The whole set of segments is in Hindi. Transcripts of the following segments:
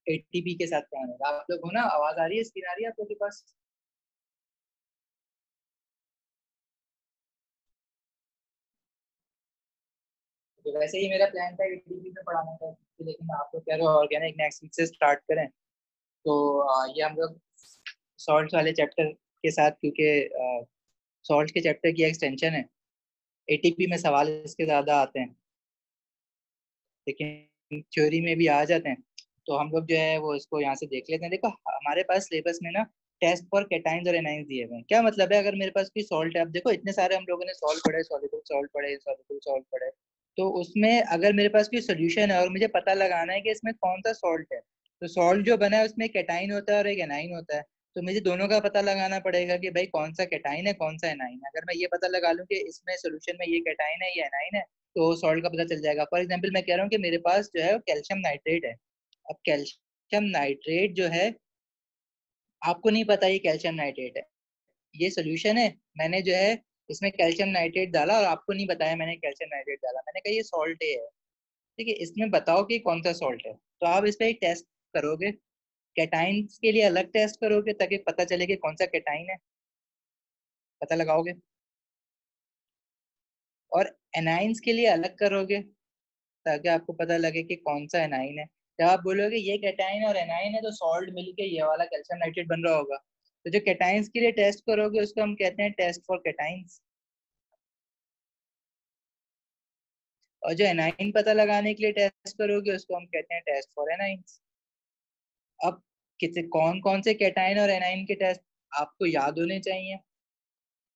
एटीपी के साथ पढ़ाने का। आप लोग हो ना, आवाज आ रही है, स्क्रीन आ रही है आप लोग के पास? तो वैसे ही मेरा प्लान था एटीपी में पढ़ाने का, लेकिन आप लोग कह रहे हो ऑर्गेनिक नेक्स्ट वीक से स्टार्ट करें। तो ये हम लोग सॉल्ट वाले चैप्टर के साथ, क्योंकि सॉल्ट के चैप्टर की एक्सटेंशन है, एटीपी में सवाल इसके ज्यादा आते हैं लेकिन थ्योरी में भी आ जाते हैं। तो हम लोग जो है वो इसको यहाँ से देख लेते हैं। देखो हमारे पास सिलेबस में ना टेस्ट फॉर कैटाइंस और एनाइंस दिए हुए हैं। क्या मतलब है, अगर मेरे पास कोई सॉल्ट है, अब देखो इतने सारे हम लोगों ने सॉल्ट पढ़े, सॉल्युबल सॉल्ट पढ़े, सॉल्युबल सॉल्ट पढ़े, तो उसमें अगर मेरे पास कोई सोल्यूशन है और मुझे पता लगाना है कि इसमें कौन सा सॉल्ट है, तो सॉल्ट जो बना है उसमें कैटाइन होता है और एक एनाइन होता है। तो मुझे दोनों का पता लगाना पड़ेगा कि भाई कौन सा कैटाइन है कौन सा एनाइन है। अगर मैं ये पता लगा लूँ कि इसमें सोल्यूशन में ये कैटाइन है ये एनाइन है, तो सॉल्ट का पता चल जाएगा। फॉर एग्जाम्पल मैं कह रहा हूँ कि मेरे पास जो है कैल्शियम नाइट्रेट है। अब कैल्शियम नाइट्रेट जो है, आपको नहीं पता ये कैल्शियम नाइट्रेट है, ये सोल्यूशन है, मैंने जो है इसमें कैल्शियम नाइट्रेट डाला और आपको नहीं बताया मैंने कैल्शियम नाइट्रेट डाला, मैंने कहा ये सॉल्ट है। ठीक है, इसमें बताओ कि कौन सा सॉल्ट है। तो आप इस पर एक टेस्ट करोगे, कैटाइंस के लिए अलग टेस्ट करोगे ताकि पता चले कि कौन सा कैटाइन है, पता लगाओगे, और एनाइंस के लिए अलग करोगे ताकि आपको पता लगे कि कौन सा एनाइन है। जब आप बोलोगे ये कैटाइन और एनाइन है तो सॉल्ट मिलके ये वाला कैल्शियम नाइट्रेट बन रहा होगा। तो जो कैटाइंस के लिए टेस्ट करोगे उसको हम कहते हैं टेस्ट फॉर कैटाइंस, और जो एनाइन पता लगाने के लिए टेस्ट करोगे उसको हम कहते हैं टेस्ट फॉर एनाइंस। अब कितने कौन कौन से कैटाइन और एनाइन के टेस्ट आपको याद होने चाहिए,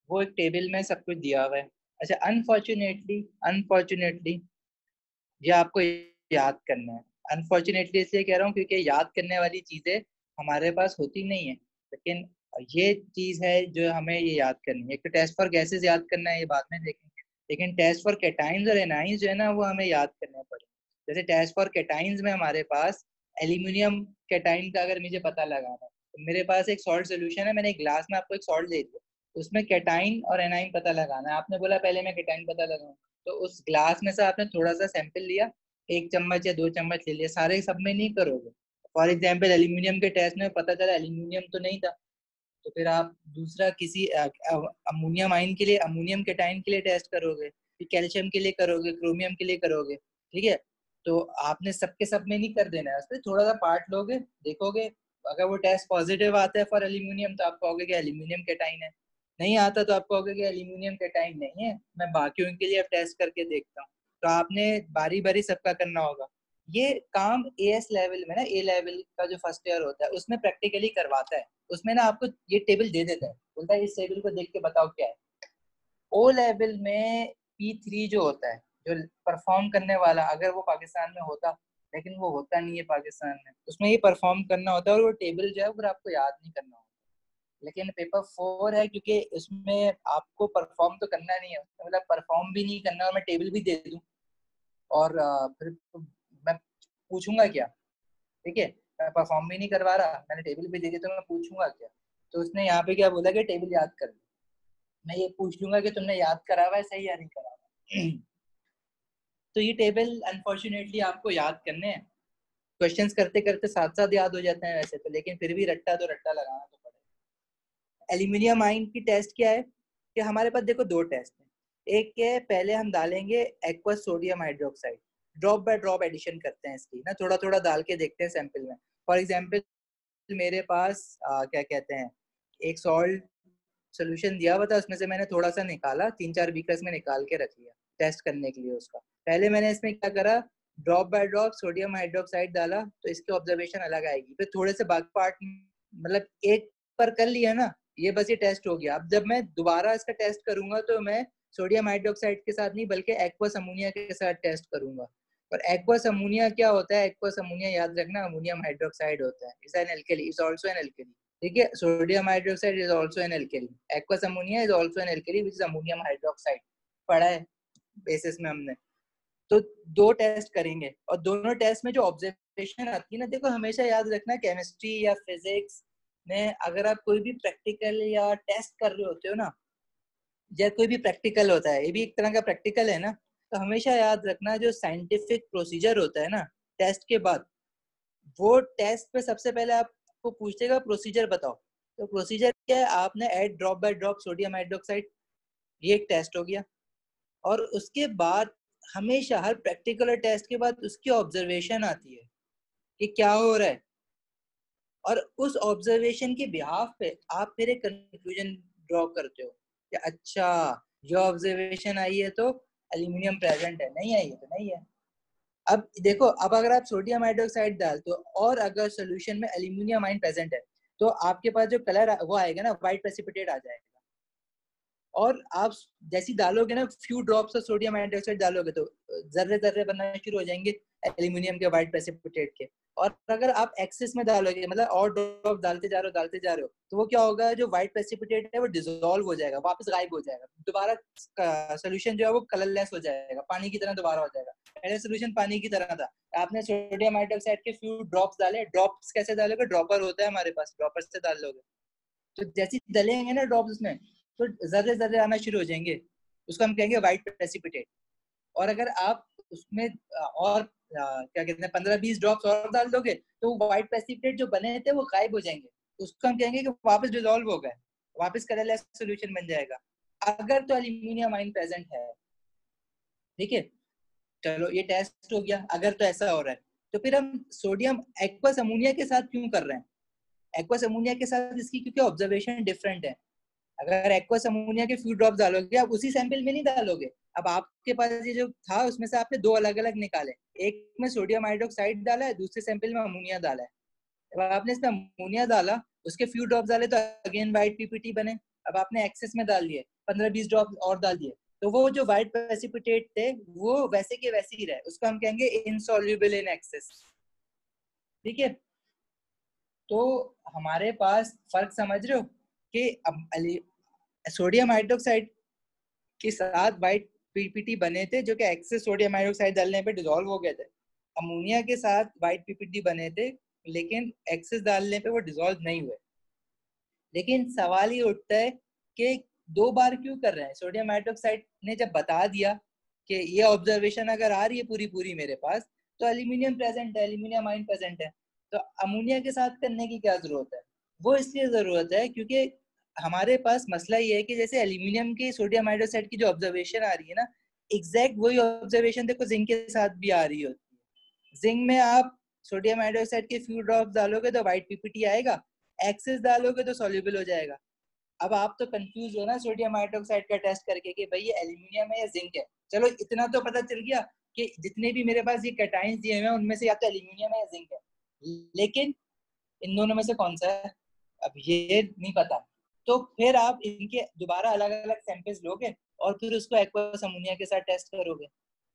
वो एक टेबल में सब कुछ दिया हुआ है। अच्छा, अनफॉर्चुनेटली अनफॉर्चुनेटली ये आपको याद करना है। अनफॉर्चुनेटली इसलिए कह रहा हूँ क्योंकि याद करने वाली चीजें हमारे पास होती नहीं है, लेकिन ये चीज है जो हमें ये याद करनी है। एक तो टेस्ट फॉर गैसेस याद करना है, ये बाद में देखेंगे, लेकिन टेस्ट फॉर कैटाइंस और एनाइंस जो है ना वो हमें याद करने पड़े। जैसे टेस्ट फॉर कैटाइंस में हमारे पास एल्यूमिनियम कैटाइन का अगर मुझे पता लगाना है, तो मेरे पास एक सॉल्ट सोल्यूशन है, मैंने एक ग्लास में आपको एक सॉल्ट दे दिया, उसमें कैटाइन और एनाइन पता लगाना है। आपने बोला पहले मैं कैटाइन पता लगाऊंगा, तो उस ग्लास में से आपने थोड़ा सा सैंपल लिया, एक चम्मच या दो चम्मच ले लिया, सारे सब में नहीं करोगे। फॉर एग्जाम्पल एल्यूमिनियम के टेस्ट में पता चला एल्यूमिनियम तो नहीं था, तो फिर आप दूसरा किसी अमोनियम आयन के लिए, अमोनियम केटाइन के लिए टेस्ट करोगे, फिर कैल्शियम के लिए करोगे, क्रोमियम के लिए करोगे। ठीक है, तो आपने सबके सब में नहीं कर देना है, उसमें थोड़ा सा पार्ट लोगे, देखोगे, अगर वो टेस्ट पॉजिटिव आता है फॉर एल्यूमिनियम तो आप कहोगे कि एल्यूमिनियम केटाइन है, नहीं आता तो आप कहोगे कि एल्यूमिनियम केटाइन नहीं है, मैं बाकियों के लिए अब टेस्ट करके देखता हूँ। तो आपने बारी बारी सबका करना होगा। ये काम एएस लेवल में ना, ए लेवल का जो फर्स्ट ईयर होता है उसमें प्रैक्टिकली करवाता है। उसमें ना आपको ये टेबल दे देता है, बोलता है इस टेबल को देख के बताओ क्या है। ओ लेवल में P3 जो होता है, जो परफॉर्म करने वाला, अगर वो पाकिस्तान में होता, लेकिन वो होता नहीं है पाकिस्तान में, उसमें ये परफॉर्म करना होता है और वो टेबल जो है वो आपको याद नहीं करना होता। लेकिन पेपर 4 है, क्योंकि इसमें आपको परफॉर्म तो करना नहीं है, मतलब परफॉर्म भी नहीं करना और मैं टेबल भी दे दूं और फिर तो मैं पूछूंगा क्या। ठीक है, मैं परफॉर्म भी नहीं करवा रहा, मैंने टेबल भी दे दी, तो मैं पूछूंगा क्या। तो उसने यहाँ पे क्या बोला कि टेबल याद कर लो। मैं ये पूछ लूंगा कि तुमने याद करा हुआ है सही या नहीं करा हुआ। तो ये टेबल अनफॉर्चुनेटली आपको याद करने हैं। क्वेश्चंस करते करते साथ साथ याद हो जाते हैं वैसे तो, लेकिन फिर भी रट्टा तो रट्टा लगाना तो पड़ेगा। एल्यूमिनियम आयन की टेस्ट क्या है कि हमारे पास देखो दो टेस्ट हैं। एक है, पहले हम डालेंगे aqueous sodium hydroxide, drop by drop addition करते हैं इसकी ना, थोड़ा थोड़ा डाल के देखते हैं सैंपल में। फॉर एग्जाम्पल मेरे पास क्या कहते हैं, एक सॉल्ट सोल्यूशन दिया हुआ था, उसमें से मैंने थोड़ा सा निकाला, 3-4 बीकर्स में निकाल के रख लिया टेस्ट करने के लिए उसका। पहले मैंने इसमें क्या करा, drop by drop sodium hydroxide डाला, तो इसकी ऑब्जर्वेशन अलग आएगी। फिर थोड़े से बाकी पार्ट, मतलब एक पर कर लिया ना, ये बस ये टेस्ट हो गया। अब जब मैं दोबारा इसका टेस्ट करूंगा तो मैं सोडियम हाइड्रोक्साइड के साथ नहीं बल्कि एक्वस अमोनिया के साथ टेस्ट करूंगा। और एक्वस अमोनिया क्या होता है, एक्वस अमोनिया याद रखना अमोनियम हाइड्रोक्साइड होता है, is an alkali, is also an alkali. ठीक है, sodium hydroxide is also an alkali, aqueous ammonia is also an alkali which is ammonium hydroxide, पढ़ा है बेसिस में हमने। तो दो टेस्ट करेंगे और दोनों टेस्ट में जो ऑब्जर्वेशन आती है ना, देखो हमेशा याद रखना केमिस्ट्री या फिजिक्स में अगर आप कोई भी प्रैक्टिकल या टेस्ट कर रहे होते हो ना, या कोई भी प्रैक्टिकल होता है, ये भी एक तरह का प्रैक्टिकल है ना, तो हमेशा याद रखना जो साइंटिफिक प्रोसीजर होता है ना टेस्ट के बाद, वो टेस्ट पे सबसे पहले आपको पूछेगा प्रोसीजर बताओ। तो प्रोसीजर क्या है, आपने add drop by drop sodium hydroxide, ये एक टेस्ट हो गया। और उसके बाद हमेशा हर प्रैक्टिकल टेस्ट के बाद उसकी ऑब्जर्वेशन आती है कि क्या हो रहा है, और उस ऑब्जर्वेशन के बिहाफ पे आप फिर एक कंक्लूजन ड्रॉ करते हो कि अच्छा ये ऑब्जर्वेशन आई है तो एल्यूमिनियम प्रेजेंट है, नहीं आई है तो नहीं है। अब देखो, अब अगर आप सोडियम हाइड्रोक्साइड डालते हो और अगर सोल्यूशन में एल्यूमिनियम आयन प्रेजेंट है तो आपके पास जो कलर वो आएगा ना, व्हाइट प्रेसिपिटेट आ जाएगा। और आप जैसी डालोगे ना few drops of sodium hydroxide डालोगे तो जर्रे जर्रे बनना शुरू हो जाएंगे एल्यूमिनियम के व्हाइट प्रेसिपिटेट के। और अगर आप एक्सेस में डालोगे, मतलब और ड्रॉप डालते जा रहे हो तो वो क्या होगा, जो व्हाइट प्रेसिपिटेट है वो डिसॉल्व हो जाएगा, वापस गायब हो जाएगा, दोबारा सोल्यूशन जो है वो कलरलेस हो जाएगा, पानी की तरह दोबारा हो जाएगा। पहले सोल्यूशन पानी की तरह था, आपने सोडियम हाइड्रोक्साइड के फ्यू ड्रॉप्स डाले, ड्रॉप्स कैसे डालोगे, ड्रॉपर होता है हमारे पास, ड्रॉपर से डाल लोगे तो जैसे डलेंगे ना ड्रॉप्स उसमें तो जर्रे जर्रे आना शुरू हो जाएंगे, उसको हम कहेंगे व्हाइट प्रेसिपिटेट। और अगर आप उसमें और क्या कहते हैं 15-20 ड्रॉप्स और डाल दोगे तो व्हाइट प्रेसिपिटेट जो बने थे वो गायब हो जाएंगे, उसको हम कहेंगे कि वापस डिसॉल्व हो गए, वापस कलरलेस सॉल्यूशन बन जाएगा, अगर तो एल्यूमिनियम आयन प्रेजेंट है। ठीक है, चलो ये टेस्ट हो गया, अगर तो ऐसा हो रहा है तो फिर हम सोडियम एक्वस अमोनिया के साथ क्यों कर रहे हैं। एक्वस अमोनिया के साथ इसकी क्योंकि ऑब्जर्वेशन डिफरेंट है। अगर एक्वस अमोनिया के फ्यू ड्रॉप डालोगे आप उसी सैंपल में नहीं डालोगे, अब आपके पास ये जो था उसमें से आपने दो अलग अलग निकाले, एक में सोडियम हाइड्रोक्साइड डाला है, दूसरे सैंपल में अमोनिया डाला है। अब आपने इसमें अमोनिया डाला, उसके फ्यू ड्रॉप डाले तो अगेन व्हाइट पीपीटी बने। अब आपने एक्सेस में डाल दिए 15-20 ड्रॉप और डाल दिए तो वो जो व्हाइट प्रेसिपिटेट थे वो वैसे के वैसे ही रहे, उसको हम कहेंगे इनसॉल्युबल इन एक्सेस। ठीक है, तो हमारे पास फर्क समझ रहे हो कि सोडियम हाइड्रोक्साइड के साथ व्हाइट पीपीटी बने थे जो कि एक्सेस सोडियम हाइड्रोक्साइड डालने पे डिसॉल्व हो गए थे। अमोनिया के साथ व्हाइट पीपीटी बने थे लेकिन एक्सेस डालने पे वो डिसॉल्व नहीं हुए। लेकिन सवाल ये उठता है कि दो बार क्यों कर रहे हैं। सोडियम हाइड्रोक्साइड ने जब बता दिया कि ये ऑब्जर्वेशन अगर आ रही है पूरी पूरी मेरे पास तो एल्यूमिनियम प्रेजेंट है, एल्यूमिनियम आयन प्रेजेंट है, तो अमोनिया के साथ करने की क्या जरूरत है। वो इसलिए जरूरत है क्योंकि हमारे पास मसला ये है कि जैसे एल्यूमिनियम की सोडियम हाइड्रोक्साइड की जो ऑब्जर्वेशन आ रही है ना, एग्जैक्ट वही ऑब्जर्वेशन देखो जिंक के साथ भी आ रही होती है। जिंक में आप सोडियम हाइड्रोक्साइड के फ्यू ड्रॉप डालोगे तो व्हाइट पीपीटी आएगा, एक्सेस डालोगे तो सॉल्युबल हो जाएगा। अब आप तो कंफ्यूज हो ना सोडियम हाइड्रोक्साइड का टेस्ट करके कि भाई ये एल्यूमिनियम है या जिंक है। चलो इतना तो पता चल गया कि जितने भी मेरे पास ये कैटायंस दिए हुए हैं उनमें से या तो एल्यूमिनियम है या जिंक है, लेकिन इन दोनों में से कौन सा है अब ये नहीं पता। तो फिर आप इनके दोबारा अलग अलग सैंपल्स लोगे और फिर उसको एक्वस अमोनिया के साथ टेस्ट करोगे।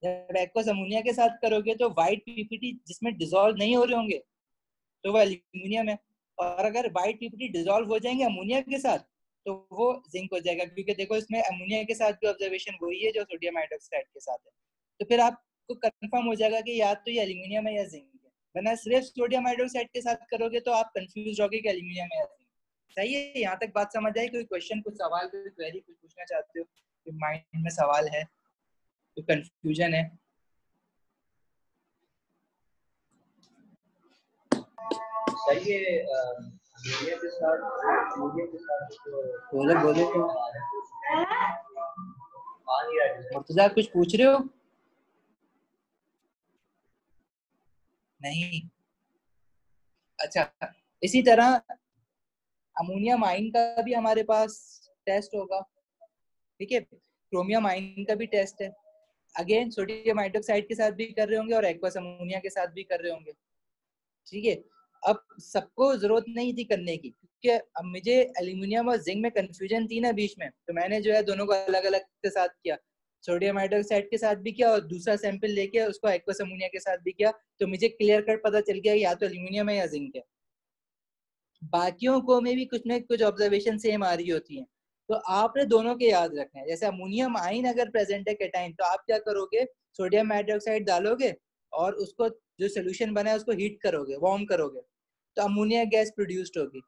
जब एक्वस अमोनिया के साथ करोगे तो व्हाइट पीपीटी जिसमें डिसॉल्व नहीं हो रहे होंगे तो वो एल्यूमिनियम है, और अगर व्हाइट पीपीटी डिसॉल्व हो जाएंगे अमोनिया के साथ तो वो जिंक हो जाएगा, क्योंकि देखो इसमें अमोनिया के साथ भी ऑब्जर्वेशन वही है जो सोडियम हाइड्रोक्साइड के साथ है। तो फिर आपको कंफर्म हो जाएगा कि या तो ये एल्यूमिनियम है या जिंक है। वरना सिर्फ सोडियम हाइड्रोक्साइड के साथ करोगे तो आप कंफ्यूज होगे कि एल्यूमिनियम है या जिंक। सही है, यहाँ तक बात समझ आई। कोई क्वेश्चन, कुछ सवाल, कोई क्वेरी, कुछ पूछना चाहते हो, कोई माइंड में सवाल है, कोई कंफ्यूजन है? सही है। बोलो बोलो, मुर्तजा कुछ पूछ रहे हो? नहीं, अच्छा। इसी तरह अमोनियम आयन का भी हमारे पास टेस्ट होगा। ठीक है, क्रोमियम आयन का भी टेस्ट है, अगेन सोडियम हाइड्रोक्साइड के साथ भी कर रहे होंगे और एक्वस अमोनिया के साथ भी कर रहे होंगे। ठीक है, अब सबको जरूरत नहीं थी करने की क्योंकि अब मुझे एल्यूमिनियम और जिंक में कंफ्यूजन थी ना बीच में, तो मैंने जो है दोनों को अलग अलग के साथ किया, सोडियम हाइड्रोक्साइड के साथ भी किया और दूसरा सैंपल लेके उसको एक्वस अमोनिया के साथ भी किया, तो मुझे क्लियर कट पता चल गया या तो एल्यूमिनियम है या जिंक है। बाकियों को में भी कुछ ना कुछ ऑब्जर्वेशन सेम आ रही होती है, तो आपने दोनों के याद रखना है। जैसे अमोनियम आयन अगर प्रेजेंट है केटाइन तो आप क्या करोगे, सोडियम हाइड्रोक्साइड डालोगे और उसको जो सोल्यूशन बना है उसको हीट करोगे, वार्म करोगे, तो अमोनिया गैस प्रोड्यूस्ड होगी।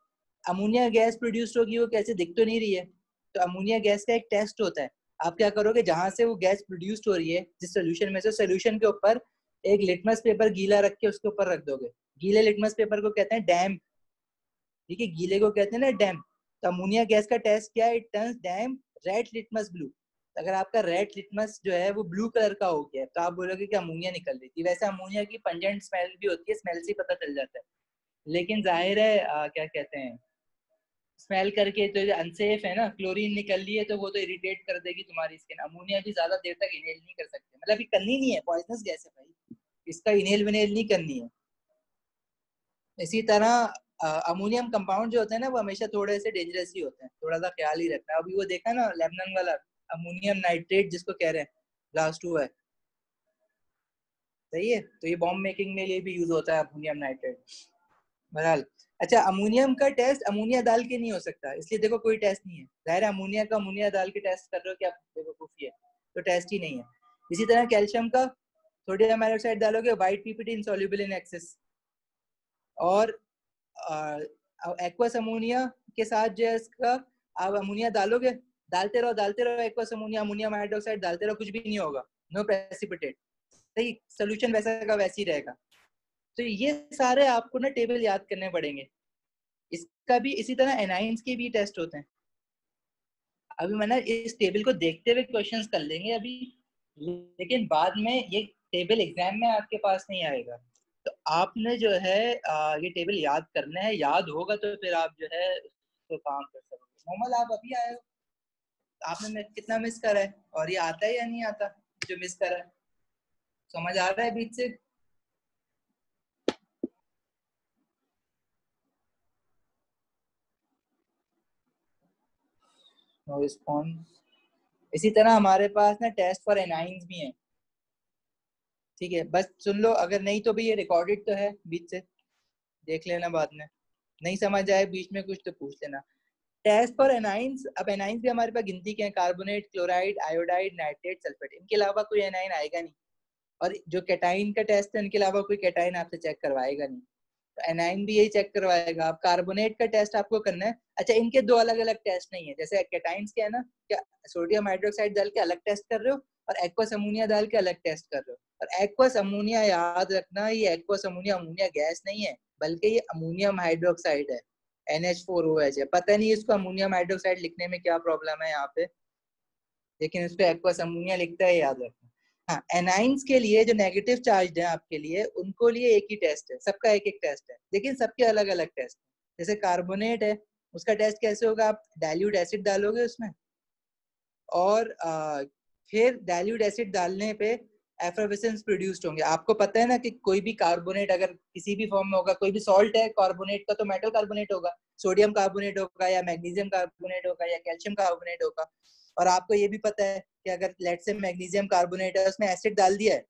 अमोनिया गैस प्रोड्यूस्ड होगी, वो कैसे, दिख तो नहीं रही है, तो अमोनिया गैस का एक टेस्ट होता है। आप क्या करोगे, जहां से वो गैस प्रोड्यूस्ड हो रही है जिस सोल्यूशन में से, सोल्यूशन के ऊपर एक लिटमस पेपर गीला रख के उसके ऊपर रख दोगे, गीले लिटमस पेपर को कहते हैं डैम्प, ठीक है, गीले को कहते हैं ना डैम्प। तो अमोनिया गैस का टेस्ट क्या है, it turns damp red litmus blue. अगर आपका रेड लिटमस जो है वो ब्लू कलर का हो गया तो आप बोलोगे कि अमोनिया निकल रही थी। वैसे अमोनिया की पंजेंट स्मेल भी होती है, स्मेल से पता चल जाता है, लेकिन जाहिर है क्या कहते हैं, स्मेल करके तो अनसेफ है ना, क्लोरीन निकल रही है तो वो तो इरिटेट कर देगी तुम्हारी स्किन। अमोनिया भी ज्यादा देर तक इनहेल नहीं कर सकते, मतलब ये करनी नहीं है, पॉइजनस गैस है भाई, इसका इनहेल विनहेल नहीं करनी है। इसी तरह अमोनियम कंपाउंड जो होते हैं ना वो हमेशा थोड़े से डेंजरस ही होते हैं, थोड़ा सा ख्याल ही रखना। अभी वो देखा ना लेबनान वाला अमोनियम नाइट्रेट जिसको कह रहे हैं, ब्लास्ट हुआ है, सही है, तो ये बॉम्ब मेकिंग में लिए भी यूज होता है अमोनियम नाइट्रेट। बहरहाल, अच्छा अमोनियम का टेस्ट अमोनिया डाल के नहीं हो सकता, इसलिए देखो कोई टेस्ट नहीं है, जाहिर है अमोनिया का अमोनिया डाल के टेस्ट कर रहे हो क्या, बेवकूफी है, तो टेस्ट ही नहीं है। इसी तरह कैल्शियम का सोडियम हाइड्रोक्साइड डालोगे, white PPT insoluble in excess. और एक्वस अमोनिया के साथ जो है इसका आप अमोनिया डालोगे, डालते रहो एक्वस अमोनिया, अमोनियम हाइड्रोक्साइड डालते रहो, कुछ भी नहीं होगा, नो प्रेसिपिटेट, सही, सोल्यूशन वैसा का वैसे ही रहेगा। तो ये सारे आपको ना टेबल याद करने पड़ेंगे। इसका भी इसी तरह एनाइंस के भी टेस्ट होते हैं। अभी मैं ना इस टेबल को देखते हुए क्वेश्चंस कर लेंगे अभी, लेकिन बाद में ये टेबल एग्जाम में आपके पास नहीं आएगा, तो आपने जो है ये टेबल याद करना है, याद होगा तो फिर आप जो है उसको काम कर सकते। मोहम्मद आप अभी आए हो, आपने कितना मिस करा है, और ये आता है या नहीं आता जो मिस करा है, समझ आ रहा है बीच से? No response. इसी तरह हमारे पास ना टेस्ट फॉर एनाइंस भी हैं, ठीक है, बस सुन लो, अगर नहीं तो भी ये रिकॉर्डेड तो है, बीच से देख लेना, बाद में नहीं समझ आए बीच में कुछ तो पूछ लेना। टेस्ट फॉर एनाइंस, अब एनाइंस भी हमारे पास गिनती के हैं, carbonate, chloride, iodide, nitrate, sulphate, इनके अलावा कोई एनाइन आएगा नहीं। और जो कैटाइन का टेस्ट है, इनके अलावा कोई कैटाइन आपसे चेक करवाएगा नहीं, तो एनाइन भी यही चेक करवाएगा। अब कार्बोनेट का टेस्ट आपको करना है, अच्छा इनके दो अलग अलग टेस्ट नहीं है, जैसे कैटाइंस के है ना, क्या सोडियम हाइड्रोक्साइड डाल के अलग टेस्ट कर रहे हो और एक्वस अमोनिया डाल के अलग टेस्ट कर रहे हो। और एक्वस अमोनिया याद रखना, ये एक्वस अमोनिया अमोनिया गैस नहीं है, बल्कि ये अमोनियम हाइड्रोक्साइड है, NH4OH है। पता नहीं इसको अमोनियम हाइड्रोक्साइड लिखने में क्या प्रॉब्लम है यहाँ पे, लेकिन उसको एक्वस अमोनिया लिखता है, याद रखना। हाँ, एनाइंस के लिए जो नेगेटिव चार्ज है आपके लिए, उनको लिए एक ही टेस्ट है, सबका एक एक टेस्ट है, लेकिन सबके अलग अलग टेस्ट है। जैसे कार्बोनेट है, उसका टेस्ट कैसे होगा, आप डाइल्यूट एसिड डालोगे उसमें, और फिर डाइल्यूट एसिड डालने पे एफरवेसेंस प्रोड्यूस्ड होंगे। आपको पता है ना कि कोई भी कार्बोनेट अगर किसी भी फॉर्म में होगा, कोई भी सॉल्ट है कार्बोनेट का, तो मेटल कार्बोनेट होगा, सोडियम कार्बोनेट होगा, या मैग्नीशियम कार्बोनेट होगा, या कैल्शियम कार्बोनेट होगा। और आपको ये भी पता है कि अगर लेट से मैग्नीशियम कार्बोनेट है, उसमें एसिड डाल दिया है,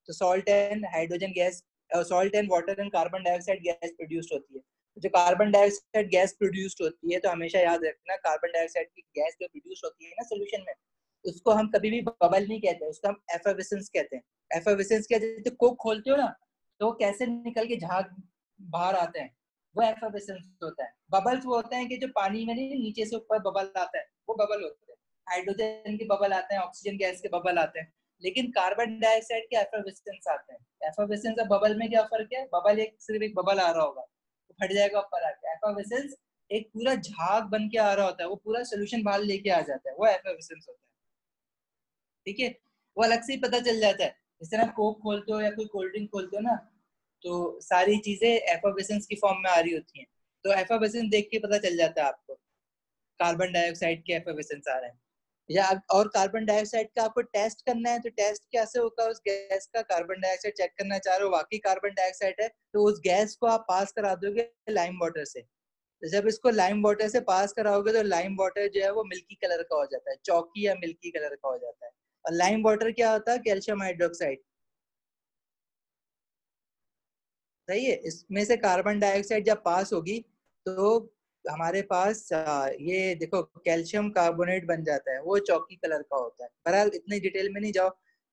तो salt and hydrogen gas, salt and water and carbon dioxide gas produced होती है। जो कार्बन डाइऑक्साइड गैस प्रोड्यूस्ड होती है, तो हमेशा याद रखना, कार्बन डाइऑक्साइड की गैस जो प्रोड्यूस होती है ना सोल्यूशन में, उसको हम कभी भी बबल नहीं कहते, उसको हम एफर्वेसेंस कहते हैं। एफर्वेसेंस क्या, जैसे कोक खोलते हो ना, तो कैसे निकल के झाग बाहर आते हैं, वो एफर्वेसेंस होता है। बबल्स वो होते हैं कि जो पानी में नहीं, नीचे से ऊपर बबल आता है, वो बबल होते हैं। हाइड्रोजन के बबल आते हैं, ऑक्सीजन गैस के बबल आते हैं, लेकिन कार्बन डाइऑक्साइड के एफर्वेसेंस आते हैं। एफर्वेसेंस और बबल में क्या फर्क है, बबल एक सिर्फ एक बबल आ रहा होगा, तो फट जाएगा ऊपर आके। एफर्वेसेंस एक पूरा झाग बन के आ रहा होता है, वो पूरा सोल्यूशन बाहर लेके आ जाता है, वो एफर्वेसेंस होता है, ठीक है, वो अलग से ही पता चल जाता है। जिस तरह कोक खोलते हो या कोई कोल्ड ड्रिंक खोलते हो ना, तो सारी चीजें एफर्वेसेंस की फॉर्म में आ रही होती हैं, तो एफर्वेसेंस देख के पता चल जाता है आपको कार्बन डाइऑक्साइड के एफर्वेसेंस आ रहे हैं। या और कार्बन डाइऑक्साइड का आपको टेस्ट करना है, तो टेस्ट कैसे होगा उस गैस का, कार्बन डाइऑक्साइड चेक करना चाह रहे हो वाकई कार्बन डाइऑक्साइड है, तो उस गैस को आप पास करा दोगे लाइम वाटर से। तो जब इसको लाइम वाटर से पास कराओगे, तो लाइम वाटर जो है वो मिल्की कलर का हो जाता है, चौकी या मिल्की कलर का हो जाता है। और लाइम वाटर क्या होता है, कैल्शियम हाइड्रोक्साइड, सही है। इसमें से कार्बन डाइऑक्साइड जब पास होगी, तो हमारे पास ये देखो कैल्शियम कार्बोनेट बन जाता है, वो चौकी कलर का होता है। बहरहाल इतनी डिटेल में नहीं जाओ,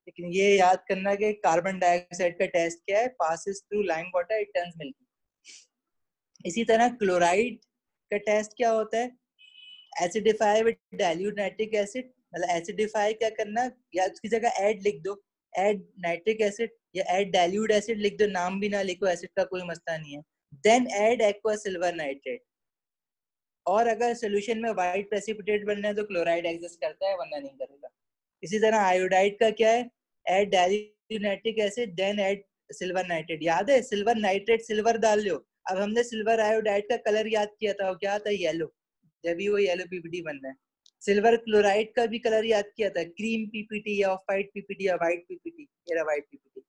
लेकिन ये याद करना कि कार्बन डाइऑक्साइड का टेस्ट क्या है, passes through lime water, it turns milky. इसी तरह क्लोराइड का टेस्ट क्या होता है, acidify with dilute nitric acid, मतलब एसिडिफाई क्या करना, या उसकी जगह ऐड लिख दो, ऐड नाइट्रिक एसिड या ऐड डाइल्यूट एसिड लिख दो, नाम भी ना लिखो, एसिड का कोई मसला नहीं है। Then add aqua silver nitrate. और अगर सोल्यूशन में व्हाइट प्रेसिपिटेट बनना है तो क्लोराइड एग्जिस्ट करता है, वरना नहीं करेगा। इसी तरह आयोडाइड का क्या है, add dilute nitric acid then add silver nitrate. याद है सिल्वर नाइट्रेट, सिल्वर डाल लो। अब हमने सिल्वर आयोडाइड का कलर याद किया था, वो क्या था, येलो, जब भी वो येलो पीपीटी बनना है। सिल्वर क्लोराइड का भी कलर याद किया था, क्रीम पीपीटी या ऑफ वाइट पीपीटी या व्हाइट पीपीटी, ये व्हाइट पीपीटी।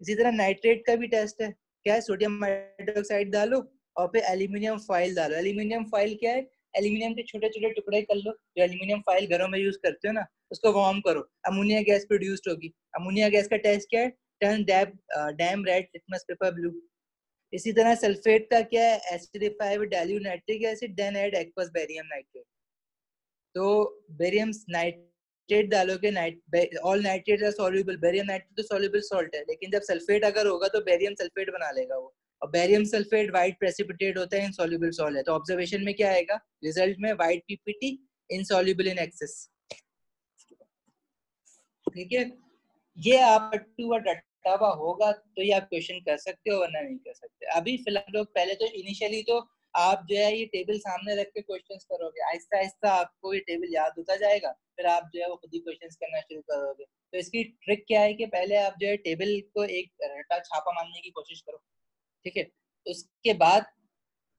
इसी तरह नाइट्रेट का भी टेस्ट है, क्या है, सोडियम हाइड्रोक्साइड डालो और फिर एल्यूमिनियम फॉइल डालो। एल्यूमिनियम फॉइल क्या है, एल्यूमिनियम के छोटे छोटे टुकड़े कर लो, जो एल्यूमिनियम फॉइल घरों में यूज करते हो ना, उसको वार्म करो, अमोनिया गैस प्रोड्यूस्ड होगी। अमोनिया गैस का टेस्ट क्या है, turn damp red litmus paper blue. इसी तरह सल्फेट का क्या है, acidify with dilute nitric acid then add aqueous barium nitrate. तो बेरियम नाइट्रेट डालोगे, all nitrate are soluble, barium nitrate तो सॉल्युबल सॉल्ट है, लेकिन जब सल्फेट अगर होगा तो बेरियम सल्फेट बना लेगा वो, और बेरियम सल्फेट व्हाइट प्रेसिपिटेट होता है, इनसॉल्युबल सॉल्ट है। तो ऑब्जर्वेशन में क्या आएगा, रिजल्ट में white PPT, insoluble in excess. ठीक है, ये आप टू रटा हुआ होगा तो ये आप क्वेश्चन कर सकते हो, वरना नहीं कर सकते। अभी फिलहाल लोग पहले तो इनिशियली तो आप जो है ये टेबल सामने रख के क्वेश्चंस करोगे, आहिस्ता आहिस्ता आपको ये टेबल याद होता जाएगा, फिर आप जो है वो खुद ही क्वेश्चंस करना शुरू करोगे। तो इसकी ट्रिक क्या है कि पहले आप जो है टेबल को एक रटा छापा मारने की कोशिश करो, ठीक है। उसके बाद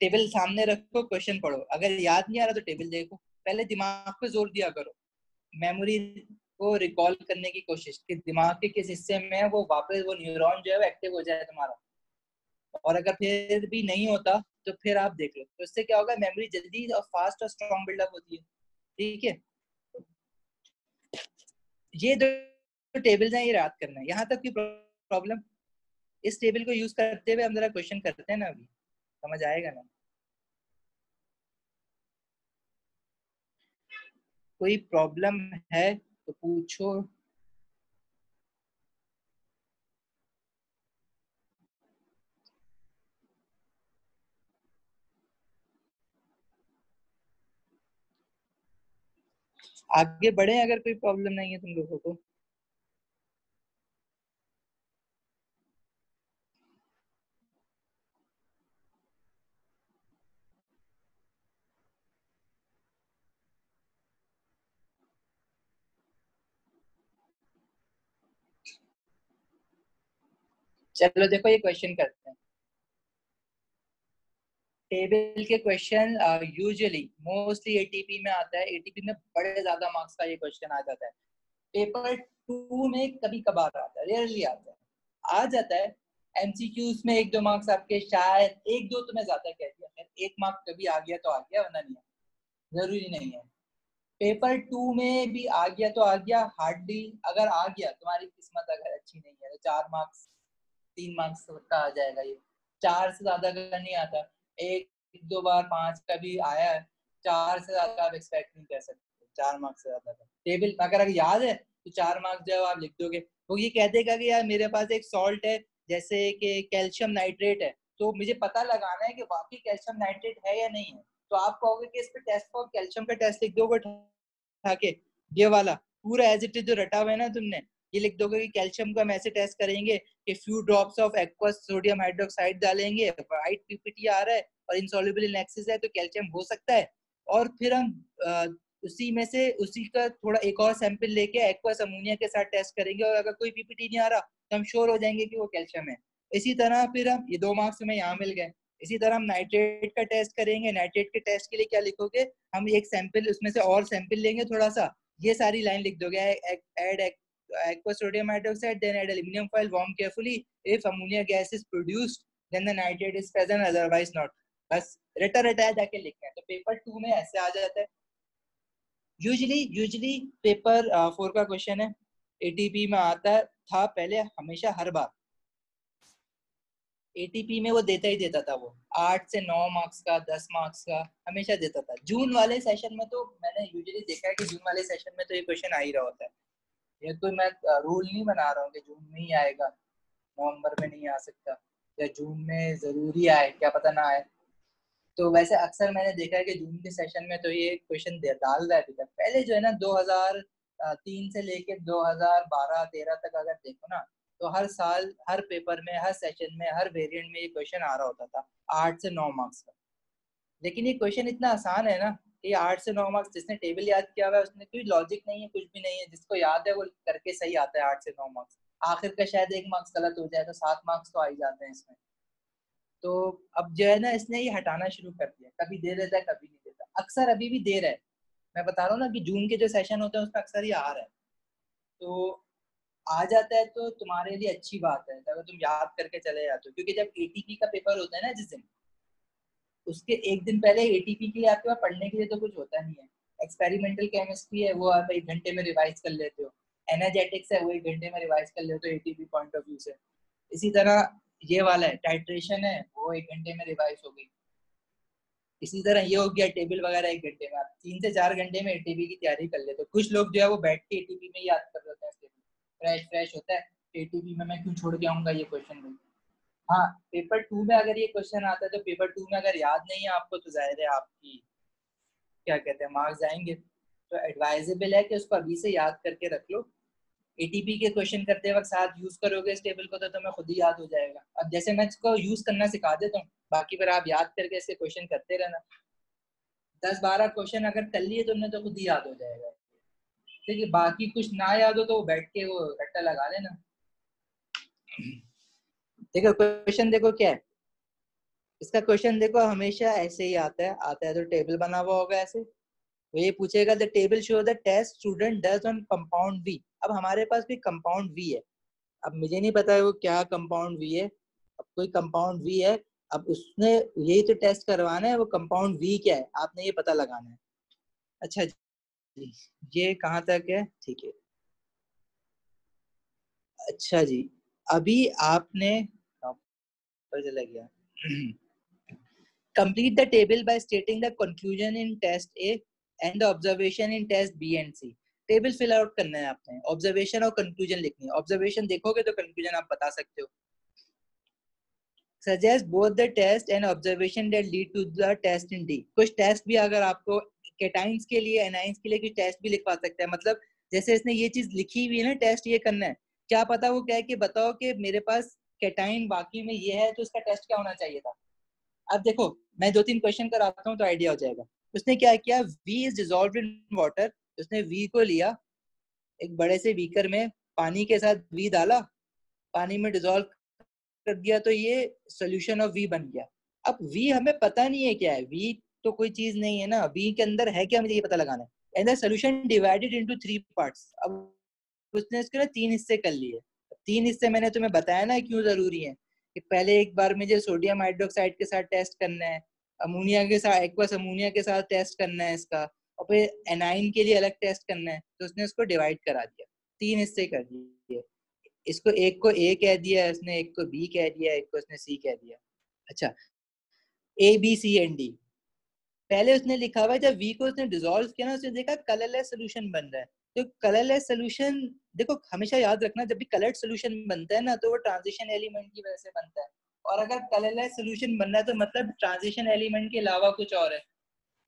टेबल सामने रखो, क्वेश्चन पढ़ो, अगर याद नहीं आ रहा तो टेबल देखो। पहले दिमाग पे जोर दिया करो, मेमोरी को रिकॉल करने की कोशिश कि दिमाग के किस हिस्से में है, वो वापस वो न्यूरॉन जो है वो एक्टिव हो जाए तुम्हारा। और अगर फिर भी नहीं होता तो फिर आप देख लो, तो इससे क्या होगा, मेमोरी जल्दी और फास्ट और स्ट्रॉन्ग बिल्डअप होती है। ठीक है, ये दो टेबल्स हैं, ये याद करना है। यहाँ तक की प्रॉब्लम, इस टेबल को यूज करते हुए हम जरा क्वेश्चन करते हैं ना, अभी समझ आएगा ना। कोई प्रॉब्लम है तो पूछो। आगे बढ़े अगर कोई प्रॉब्लम नहीं है तुम लोगों को। चलो देखो ये क्वेश्चन करते हैं। टेबल के क्वेश्चन यूजुअली मोस्टली एटीपी में आता है, एटीपी में बड़े ज्यादा मार्क्स का ये क्वेश्चन आ जाता है। पेपर 2 में कभी कभार आता है, रेयरली आता है, आ जाता है। एमसीक्यूज में एक दो मार्क्स आपके, शायद एक दो तो मैं ज्यादा कह दिया, एक मार्क कभी आ गया तो आ गया, वरना नहीं है, जरूरी नहीं है। पेपर 2 में भी आ गया तो आ गया, हार्डली अगर आ गया, तुम्हारी किस्मत अगर अच्छी नहीं है तो 4 मार्क्स, 3 मार्क्स का आ जाएगा ये, 4 से ज्यादा अगर नहीं आता। एक दो बार 5 का भी आया है, 4 से ज्यादा आप एक्सपेक्ट नहीं कर सकते, 4 मार्क्स से ज्यादा का टेबल अगर याद है तो 4 मार्क्स जो आप लिख दोगे। वो ये कह देगा कि यार मेरे पास एक सॉल्ट है जैसे कि कैल्शियम नाइट्रेट है, तो मुझे पता लगाना है कि वाकई कैल्शियम नाइट्रेट है या नहीं है। तो आप कहोगे कि इस पे टेस्ट फॉर कैल्शियम का टेस्ट लिख दोगे उठा के, ये वाला पूरा एज इट इज जो रटा हुआ है ना तुमने, ये लिख दोगे कि कैल्शियम का हम ऐसे टेस्ट करेंगे कि few drops of aqueous sodium hydroxide डालेंगे, वाइट पीपीटी आ रहा है और इनसॉल्युबल इन एक्सेस है, तो कैल्शियम हो सकता है। और फिर हम उसी में से उसी का थोड़ा एक और सैंपल लेके एक्वस अमोनिया के साथ टेस्ट करेंगे, और अगर कोई पीपीटी नहीं आ रहा तो हम श्योर हो जाएंगे कि वो कैल्शियम है। इसी तरह फिर हम ये 2 मार्क्स में यहाँ मिल गए। इसी तरह हम नाइट्रेट का टेस्ट करेंगे, नाइट्रेट के टेस्ट के लिए क्या लिखोगे, हम एक सैंपल उसमें से और सैंपल लेंगे थोड़ा सा, ये सारी लाइन लिख दोगे, add aqueous sodium hydroxide, then add aluminum foil, warm carefully. If ammonia gas is produced, then the nitrate is present, otherwise not. बस रटा रटाया जाके लिखना है। तो पेपर 2 में ऐसे आ जाता है यूजुअली पेपर 4 का क्वेश्चन है, एटीपी में आता है, था पहले हमेशा हर बार एटीपी में वो देता ही देता था, वो 8 से 9 मार्क्स का, 10 मार्क्स का हमेशा देता था। जून वाले सेशन में तो मैंने यूजुअली देखा है कि जून वाले सेशन में तो ये क्वेश्चन आ ही रहा होता है। ये कोई मैं रूल नहीं बना रहा हूँ कि जून में ही आएगा, नवंबर में नहीं आ सकता, या जून में जरूरी आए, क्या पता ना आए। तो वैसे अक्सर मैंने देखा है कि जून के सेशन में तो ये क्वेश्चन डाल रहा है अभी तक। पहले जो है ना 2003 से लेके 2012-13 तक अगर देखो ना, तो हर साल हर पेपर में, हर सेशन में, हर वेरिएंट में ये क्वेश्चन आ रहा होता था 8 से 9 मार्क्स का। लेकिन ये क्वेश्चन इतना आसान है ना, ये 8 से 9 मार्क्स, जिसने टेबल याद किया हुआ है उसने कोई लॉजिक नहीं है, कुछ भी नहीं है, जिसको याद है वो करके सही आता है 8 से 9 मार्क्स। आखिर का शायद 1 मार्क्स गलत हो जाए तो 7 मार्क्स तो आ ही जाते हैं इसमें। तो अब जो है ना, इसने ये हटाना शुरू कर दिया, कभी दे देता है कभी नहीं देता, अक्सर अभी भी दे रहा है। मैं बता रहा हूँ ना कि जून के जो सेशन होते हैं उसमें अक्सर ये आ रहा है। तो आ जाता है तो तुम्हारे लिए अच्छी बात है अगर तुम याद करके चले जाते हो, क्योंकि जब एटीपी का पेपर होता है ना जिस दिन, उसके एक दिन पहले एटीपी के लिए आपके पास पढ़ने के लिए तो कुछ होता नहीं है। एक्सपेरिमेंटल केमिस्ट्री है वो आप 1 घंटे में रिवाइज कर लेते हो, एनर्जेटिक्स है वो 1 घंटे में रिवाइज कर लेते हो एटीपी पॉइंट ऑफ व्यू से। इसी तरह ये वाला है टाइट्रेशन है वो 1 घंटे में रिवाइज हो गई। इसी तरह ये हो गया टेबल वगैरह 1 घंटे में, आप 3 से 4 घंटे में एटीपी की तैयारी कर लेते हो। कुछ लोग जो है वो बैठ के एटीपी में याद कर लेते हैं, फ्रेश फ्रेश होता है एटीपी में, मैं क्यों छोड़ के आऊंगा ये क्वेश्चन में। हाँ, पेपर 2 में अगर ये क्वेश्चन आता है तो पेपर 2 में अगर याद नहीं है आपको तो जाहिर है आपकी क्या कहते हैं मार्क्स जाएंगे। तो एडवाइजेबल है कि उसको अभी से याद करके रख लो। एटीपी के क्वेश्चन करते वक्त साथ यूज करोगे इस टेबल को तो तुम्हें खुद ही याद हो जाएगा। अब जैसे मैं इसको यूज करना सिखा देता हूँ, बाकी फिर आप याद करके इसके क्वेश्चन करते रहना। 10-12 क्वेश्चन अगर कर लिए तुमने तो खुद ही याद हो जाएगा। ठीक है, बाकी कुछ ना याद हो तो वो बैठ के वो रट्टा लगा लेना। देखो क्वेश्चन देखो क्या है इसका। क्वेश्चन देखो हमेशा ऐसे ही आता है तो टेबल बना हुआ होगा ऐसे। वो ये पूछेगा the table show the test student does on compound V. अब हमारे पास कोई कंपाउंड वी है, अब मुझे नहीं पता है वो क्या कंपाउंड वी है। अब कोई कंपाउंड वी है, अब उसने यही तो टेस्ट करवाना है, वो कंपाउंड वी क्या है आपने ये पता लगाना है। अच्छा जी, ये कहाँ तक है, ठीक है। अच्छा जी, अभी आपने पर चला गया। Complete the table by stating the conclusion in test A and the observation in test B and C. Table fill out करना है आपने, ऑब्जर्वेशन और कंक्लूजन लिखनी है। ऑब्जर्वेशन देखोगे तो कंक्लूजन आप बता सकते हो। Suggest both the test and observation that lead to the test in D. कुछ टेस्ट भी अगर आपको केटाइंस के लिए एनाइंस के लिए कुछ टेस्ट भी लिखवा सकते हैं। मतलब जैसे इसने ये चीज लिखी हुई है ना, टेस्ट ये करना है, क्या पता वो क्या है कि बताओ कि मेरे पास केटाइन बाकी में ये है तो इसका टेस्ट क्या होना चाहिए था। अब देखो मैं 2-3 क्वेश्चन कराता हूँ तो आइडिया हो जाएगा। उसने क्या किया, V is dissolve in water. उसने वी को लिया, एक बड़े से बीकर में पानी के साथ वी डाला, पानी में डिजॉल्व कर दिया तो ये सोल्यूशन ऑफ वी बन गया। अब वी हमें पता नहीं है क्या है, वी तो कोई चीज नहीं है ना, वी के अंदर है क्या मुझे ये पता लगाना है। And the solution divided into 3 parts. अब उसने इसके ना 3 हिस्से कर लिए। 3 हिस्से मैंने तुम्हें बताया ना क्यों जरूरी है, कि पहले एक बार मुझे सोडियम हाइड्रोक्साइड के साथ टेस्ट करना है, अमोनिया के साथ एक्वस अमोनिया के साथ टेस्ट करना है इसका, और फिर एनाइन के लिए अलग टेस्ट करना है। तो उसने उसको डिवाइड करा दिया, 3 हिस्से कर दिए। इसको एक को ए कह दिया उसने, एक को बी कह दिया, एक को उसने सी कह दिया। अच्छा, A B C and D. पहले उसने लिखा हुआ है जब वी को उसने डिसॉल्व किया ना, उसने देखा कलरलेस सोल्यूशन बन रहा है। तो कलरलेस सोल्यूशन देखो हमेशा याद रखना, जब भी कलर्ड सोल्यूशन बनता है ना तो वो ट्रांजिशन एलिमेंट की वजह से बनता है। और अगर कलरलेस सोल्यूशन बन रहा है तो मतलब ट्रांजिशन एलिमेंट के अलावा कुछ और है।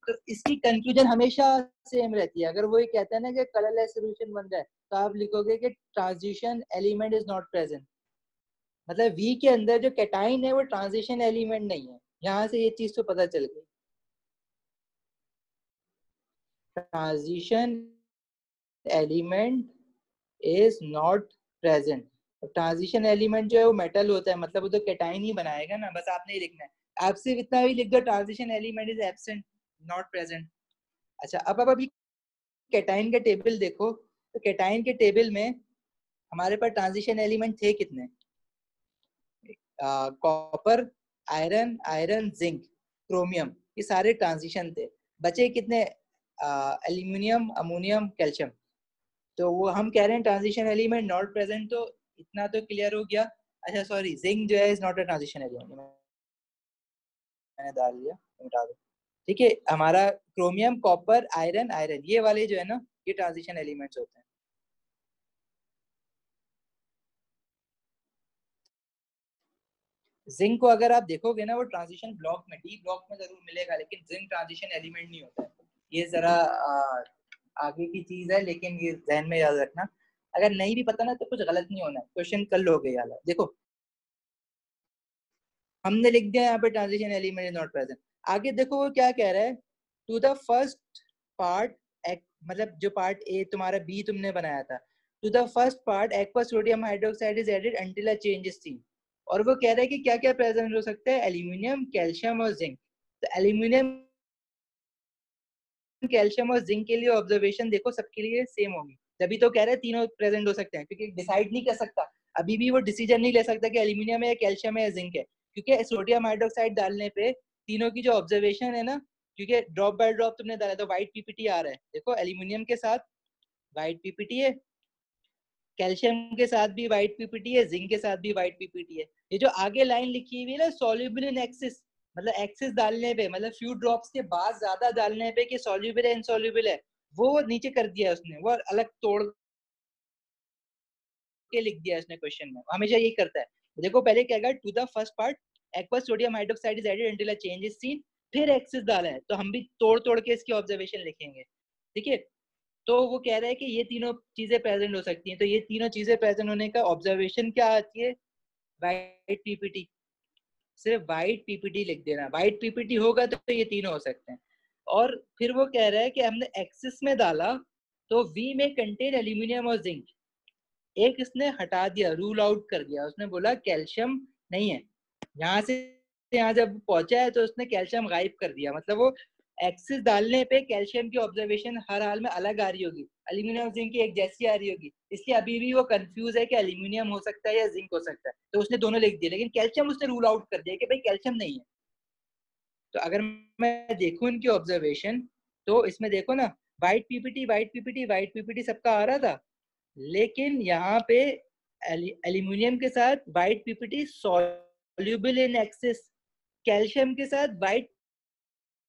तो इसकी कंक्लूजन हमेशा सेम रहती है। अगर वो ये कहता है ना कि कलरलेस सोल्यूशन बन रहा है तो आप लिखोगे कि transition element is not present. मतलब वी के अंदर जो कैटाइन है वो ट्रांजिशन एलिमेंट नहीं है। यहाँ से ये चीज तो पता चल गई, transition element is not present. Transition element जो है वो मेटल होता है, मतलब वो तो कैटाइन ही बनाएगा ना, बस आपने ही लिखना है। आप सिर्फ इतना भी लिख दो transition element is absent not present. अच्छा, अब अभी कैटाइन का टेबल देखो, तो कैटाइन के टेबल में हमारे पास ट्रांजिशन एलिमेंट थे कितने, copper, iron, iron zinc, chromium, ये सारे ट्रांजिशन थे। बचे कितने, एल्यूमिनियम, अमोनियम, कैल्शियम। तो वो हम कह रहे हैं ट्रांजिशन एलिमेंट नॉट प्रेजेंट, तो इतना तो क्लियर हो गया। अच्छा सॉरी, जिंक जो है is not a transition element, मैंने डाल दिया, मिटा दो। ठीक है, हमारा क्रोमियम, कॉपर, आयरन, आयरन ये वाले जो है ना ये ट्रांजिशन एलिमेंट्स होते हैं। जिंक को अगर आप देखोगे ना वो ट्रांजिशन ब्लॉक में, डी ब्लॉक में जरूर मिलेगा, लेकिन जिंक ट्रांजिशन एलिमेंट नहीं होता है। ये जरा आगे की चीज है लेकिन ये ध्यान में याद रखना। अगर नहीं भी पता ना तो कुछ गलत नहीं होना है, क्वेश्चन कर लोगे यार। देखो हमने लिख दिया यहाँ पे transition element is not present. आगे देखो वो क्या कह रहा है, टू द फर्स्ट पार्ट, मतलब जो पार्ट ए तुम्हारा बी तुमने बनाया था, to the first part aqua sodium hydroxide is added until a change is seen. और वो कह रहा है कि क्या क्या प्रेजेंट हो सकता है, एल्यूमिनियम, कैल्शियम और जिंक। तो एल्यूमिनियम, कैल्शियम और जिंक के लिए ऑब्जर्वेशन देखो सबके लिए सेम होगी, तभी तो कह रहे हैं तीनों प्रेजेंट हो सकते हैं, क्योंकि डिसाइड नहीं कर सकता अभी भी वो डिसीजन नहीं ले सकता कि एल्यूमिनियम है या कैल्शियम है या जिंक है, क्योंकि सोडियम हाइड्रोक्साइड डालने पे तीनों की जो ऑब्जर्वेशन है ना, क्योंकि ड्रॉप बाय ड्रॉप तुमने डाला तो व्हाइट पीपीटी आ रहा है, देखो एल्यूमिनियम के साथ व्हाइट पीपीटी है, कैल्शियम के साथ भी व्हाइट पीपीटी है, जिंक के साथ भी व्हाइट पीपीटी है। ये जो आगे लाइन लिखी हुई है ना, सॉल्युबल इन एक्सिस, मतलब एक्सिस डालने पे, मतलब फ्यू ड्रॉप्स के बाद ज्यादा डालने पे कि सॉल्युबल है इनसॉल्युबल है, वो नीचे कर दिया उसने, वो अलग तोड़ के लिख दिया इसने क्वेश्चन में, हमेशा यही करता है। देखो पहले क्या to the first part aqueous sodium hydroxide is added until a change is seen, फिर एक्सिस डाला है, तो हम भी तोड़ तोड़ के इसकी ऑब्जर्वेशन लिखेंगे, ठीक है। तो वो कह रहा है कि ये तीनों चीजें प्रेजेंट हो सकती हैं, तो ये तीनों चीजें प्रेजेंट होने का ऑब्जर्वेशन क्या आती है, वाइट पीपीटी। सिर्फ वाइट पीपीटी लिख देना, वाइट पीपीटी होगा तो ये तीनों हो सकते हैं। और फिर वो कह रहा है कि हमने एक्सिस में डाला तो वी में कंटेन एल्यूमिनियम और जिंक, एक इसने हटा दिया, रूल आउट कर दिया, उसने बोला कैल्शियम नहीं है, यहाँ से यहाँ जब पहुंचा है तो उसने कैल्शियम गायब कर दिया, मतलब वो एक्सिस डालने पे कैल्शियम की ऑब्जर्वेशन हर हाल में अलग आ रही होगी, एल्यूमिनियम जिंक की एक जैसी आ रही होगी, इसलिए अभी भी वो कंफ्यूज है कि एल्यूमिनियम हो सकता है या जिंक हो सकता है, तो उसने दोनों लिख दिए, लेकिन कैल्शियम उसने रूल आउट कर दिया कि भाई कैल्शियम नहीं है। तो अगर मैं देखूं इनकी ऑब्जर्वेशन, तो इसमें देखो ना, white PPT white PPT white PPT सबका आ रहा था, लेकिन यहाँ पे एल्यूमिनियम के साथ white PPT soluble in axis, calcium के साथ white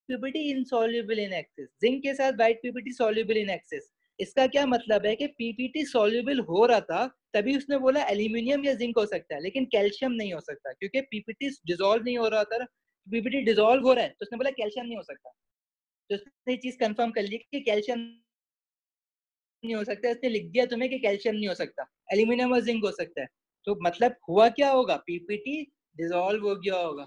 PPT insoluble in axis, zinc के साथ white PPT soluble in axis. इसका क्या मतलब है कि पीपीटी सॉल्युबल हो रहा था, तभी उसने बोला एल्यूमिनियम या जिंक हो सकता है, लेकिन कैल्शियम नहीं हो सकता, क्योंकि पीपीटी डिसॉल्व नहीं हो रहा था, पीपीटी डिसॉल्व हो रहा है, तो उसने बोला कैल्शियम नहीं हो सकता। तो उसने चीज कंफर्म कर ली कि कैल्शियम नहीं हो सकता, इसने लिख दिया तुम्हें कि कैल्शियम नहीं हो सकता, एल्यूमिनियम और जिंक हो सकता है। तो मतलब हुआ क्या होगा, पीपीटी डिसॉल्व हो गया होगा,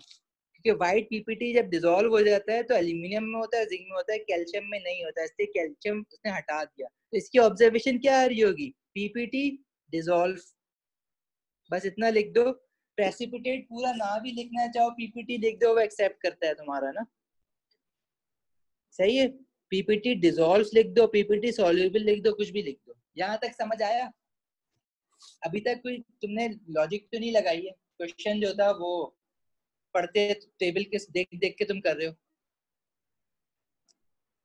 क्योंकि व्हाइट पीपीटी जब डिसॉल्व हो जाता है तो एल्यूमिनियम में होता है, जिंक में होता है, कैल्शियम में नहीं होता है, इसलिए कैल्शियम उसने हटा दिया। तो इसकी ऑब्जर्वेशन क्या आ रही होगी, पीपीटी डिसॉल्व, बस इतना लिख दो। प्रेसिपिटेट पूरा ना भी लिखना चाहो, पीपीटी लिख दो, वो एक्सेप्ट करता है तुम्हारा ना, सही है। पीपीटी डिसॉल्व लिख दो, पीपीटी सॉल्युबल लिख दो, कुछ भी लिख दो। यहाँ तक समझ आया? अभी तक कोई तुमने लॉजिक तो नहीं लगाई है, क्वेश्चन जो था वो पढ़ते टेबल के देख देख के तुम कर रहे हो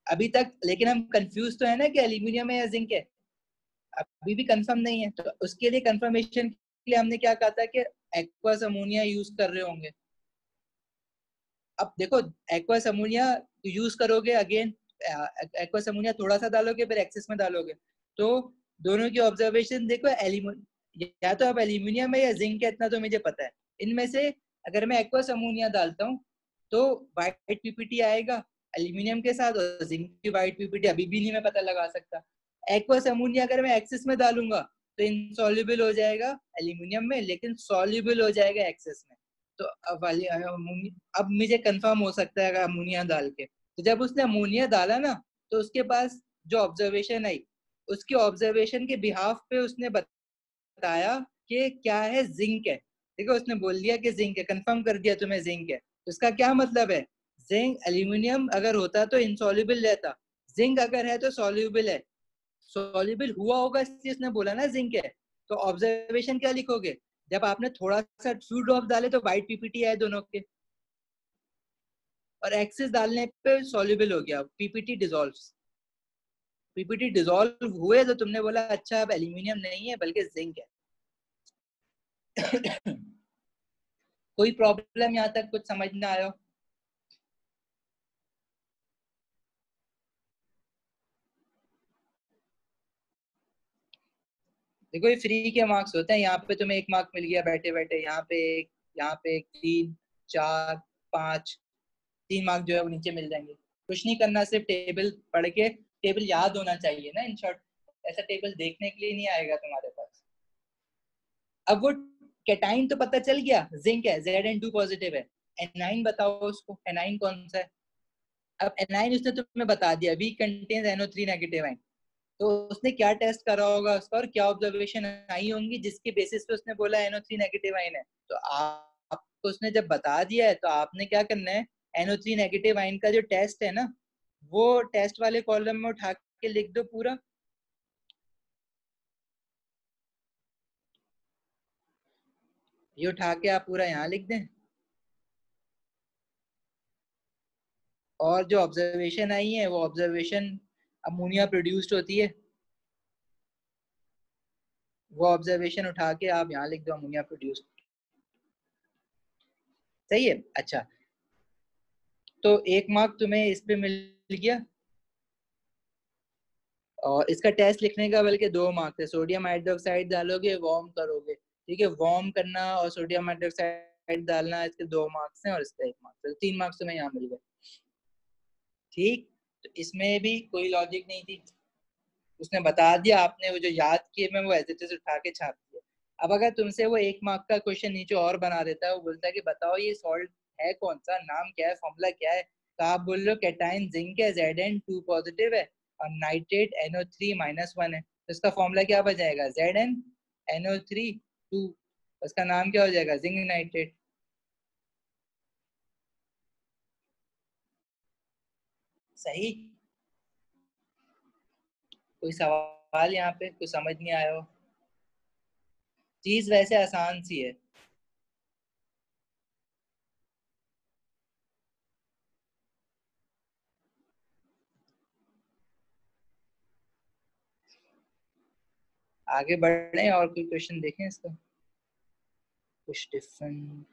अभी तक, लेकिन हम कंफ्यूज तो है ना कि एल्यूमिनियम है या जिंक है, अभी भी कंफर्म नहीं है, तो उसके लिए कंफर्मेशन के लिए हमने क्या कहा था कि एक्वस अमोनिया यूज कर रहे होंगे। अब देखो एक्वस अमोनिया यूज करोगे अगेन, एक्वस अमोनिया थोड़ा सा डालोगे फिर एक्सिस में डालोगे, तो दोनों की ऑब्जर्वेशन देखो, या तो अब एल्यूमिनियम है या जिंक है, इतना तो मुझे पता है। इनमें से अगर मैं एक्वस अमोनिया डालता हूँ तो व्हाइट पीपीटी आएगा एल्यूमिनियम के साथ, और जिंक की व्हाइट पीपीटी अभी भी नहीं मैं पता लगा सकता। एक्वस अमोनिया अगर मैं एक्सिस में डालूंगा तो इनसॉल्युबल हो जाएगा एल्यूमिनियम में, लेकिन सॉल्युबल हो जाएगा एक्सिस में। तो अब मुझे कंफर्म हो सकता है अमोनिया डाल के, तो जब उसने अमोनिया डाला ना, तो उसके पास जो ऑब्जर्वेशन आई, उसकी ऑब्जर्वेशन के बिहाफ पे उसने बताया कि क्या है, जिंक है। देखो उसने बोल दिया कि जिंक है, कंफर्म कर दिया तुम्हें जिंक है, तो इसका क्या मतलब है, जिंक एल्यूमिनियम अगर होता तो इनसॉल्युबल रहता, जिंक अगर है तो सॉल्युबल है, सॉल्युबल हुआ होगा इसलिए उसने बोला ना जिंक है। तो ऑब्जर्वेशन क्या लिखोगे, जब आपने थोड़ा सा फ्यू ड्रॉप डाले तो व्हाइट पीपीटी आए दोनों के, और एक्सिस डालने पे सॉल्युबल हो गया, पीपीटी डिसॉल्व, पीपीटी डिसॉल्व हुए तो तुमने बोला अच्छा अब एल्यूमिनियम नहीं है बल्कि जिंक है। कोई प्रॉब्लम यहाँ तक कुछ समझ ना आयो? देखो ये फ्री के मार्क्स होते हैं, यहाँ पे तुम्हें 1 मार्क मिल गया बैठे बैठे, यहाँ पे एक, यहाँ पे एक, 3, 4, 5, 3 मार्क जो है वो नीचे मिल जाएंगे। कुछ नहीं करना, सिर्फ टेबल पढ़ के, टेबल याद होना चाहिए ना इन शॉर्ट, ऐसा टेबल देखने के लिए नहीं आएगा तुम्हारे पास। अब वो कैटाइन तो पता चल गया, जिंक है, Zn2 पॉजिटिव है। एनाइन बताओ उसको, एनाइन कौन सा है? अब एनाइन उसने तुम्हें बता दिया, we contains NO3 negative ion. तो उसने क्या टेस्ट करा होगा उसका और क्या ऑब्जर्वेशन आई होंगी जिसके बेसिस पे उसने बोला NO3 नेगेटिव आयन है। तो आपको उसने जब बता दिया है तो आपने क्या करना है, NO3 नेगेटिव आयन का जो टेस्ट है ना, वो टेस्ट वाले कॉलम में उठा के लिख दो पूरा। ये उठा के आप पूरा यहाँ लिख दें, और जो ऑब्जर्वेशन आई है वो ऑब्जर्वेशन अमोनिया प्रोड्यूस्ड होती है, वो ऑब्जर्वेशन उठा के आप यहाँ लिख दो, अमोनिया प्रोड्यूस्ड। सही है। अच्छा, तो 1 मार्क तुम्हें इस पे मिल गया, और इसका टेस्ट लिखने का बल्कि 2 मार्क्स है। सोडियम हाइड्रोक्साइड डालोगे, वार्म करोगे, ठीक है, वार्म करना और सोडियम हाइड्रोक्साइड डालना, इसके 2 मार्क्स हैं और इसका 1 मार्क्स है, 3 मार्क्स तुम्हें यहाँ मिल गए। ठीक, तो इसमें भी कोई लॉजिक नहीं थी, उसने बता दिया, आपने वो जो याद किए मैं वो ऐसे से उठा के छाप दिया। अब अगर तुमसे वो 1 मार्क का क्वेश्चन नीचे और बना देता है, वो बोलता है कि बताओ ये सॉल्ट है कौन सा, नाम क्या है, फॉर्मूला क्या है, तो आप बोल रहे हो कैटाइन जिंक है, Zn2 पॉजिटिव है, और नाइट्रेट NO3-1 है, तो इसका फॉर्मूला क्या बन ZnNO3 2, उसका नाम क्या हो जाएगा, जिंक नाइट्रेट। सही। कोई सवाल यहाँ पे, कुछ समझ नहीं आया हो? चीज वैसे आसान सी है। आगे बढ़े और कोई क्वेश्चन देखें इसका, कुछ डिफरेंट।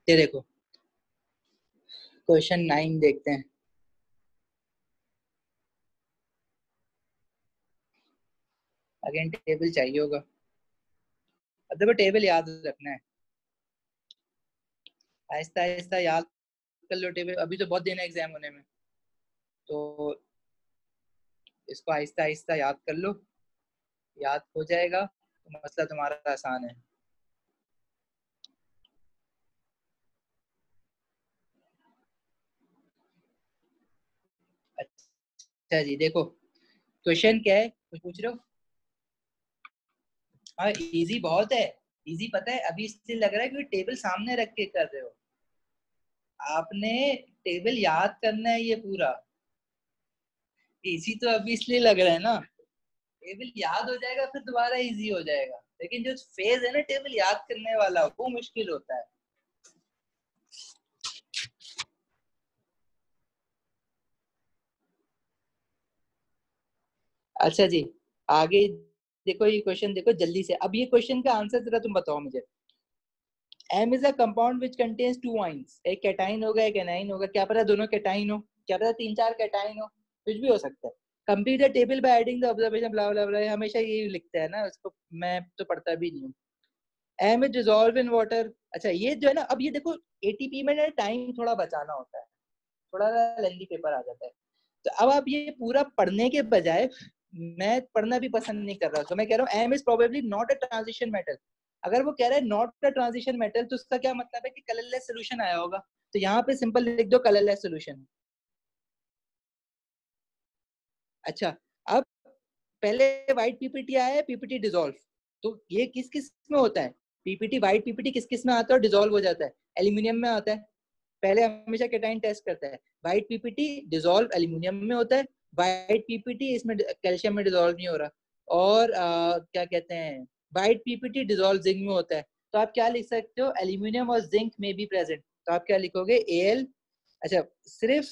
ये देखो क्वेश्चन 9 देखते हैं। अगेन टेबल चाहिए होगा, अब देखो टेबल याद रखना है, आहिस्ता आहिस्ता याद कर लो टेबल, अभी तो बहुत दिन है एग्जाम होने में, तो इसको आहिस्ता आहिस्ता याद कर लो, याद हो जाएगा तो मसला तुम्हारा आसान है। अच्छा जी, देखो क्वेश्चन क्या है, कुछ पूछ रहे हो? हाँ इजी बहुत है, इजी पता है, अभी इसलिए लग रहा है क्योंकि टेबल सामने रख के कर रहे हो, आपने टेबल याद करना है ये पूरा, इजी तो अभी इसलिए लग रहा है ना, टेबल याद हो जाएगा फिर दोबारा इजी हो जाएगा, लेकिन जो फेज है ना टेबल याद करने वाला वो मुश्किल होता है। अच्छा जी, आगे देखो, ये क्वेश्चन देखो जल्दी से, अब ये क्वेश्चन का आंसर जरा तुम बताओ मुझे। M is a compound which contains 2 ions, एक कैटाइन होगा एक एनाइन होगा, क्या पता दोनों कैटाइन हो, क्या पता 3-4 कैटाइन हो, कुछ भी हो सकता है। Complete the table by adding the observation blah blah blah, हमेशा यही लिखता है ना, उसको मैं तो पढ़ता भी नहीं हूँ। M is dissolved in water। अच्छा ये जो है ना, अब ये देखो ATP में ना टाइम थोड़ा बचाना होता है, थोड़ा लेंथी पेपर आ जाता है, तो अब आप ये पूरा पढ़ने के बजाय, मैं पढ़ना भी पसंद नहीं कर रहा, तो मैं कह रहा हूँ M is probably not a transition metal. अगर वो कह रहा है नॉट अ ट्रांजिशन मेटल, तो उसका क्या मतलब है कि कलरलेस सोल्यूशन आया होगा, तो यहाँ पे सिंपल लिख दो कलरलेस सोल्यूशन। अच्छा, अब पहले व्हाइट पीपीटी आया है, पीपीटी डिसॉल्व, तो ये किस किस में होता है, पीपीटी व्हाइट पीपीटी किस किस में आता है और डिसॉल्व हो जाता है, एल्यूमिनियम में आता है, पहले हमेशा कैटाइन टेस्ट करता है, व्हाइट पीपीटी डिसॉल्व एल्यूमिनियम में होता है, व्हाइट पीपीटी इसमें कैल्शियम में डिसॉल्व नहीं हो रहा, और क्या कहते हैं, व्हाइट पीपीटी डिसॉल्व जिंक में होता है, तो आप क्या लिख सकते हो, एल्यूमिनियम और जिंक में बी प्रेजेंट, तो आप क्या लिखोगे एल। अच्छा, सिर्फ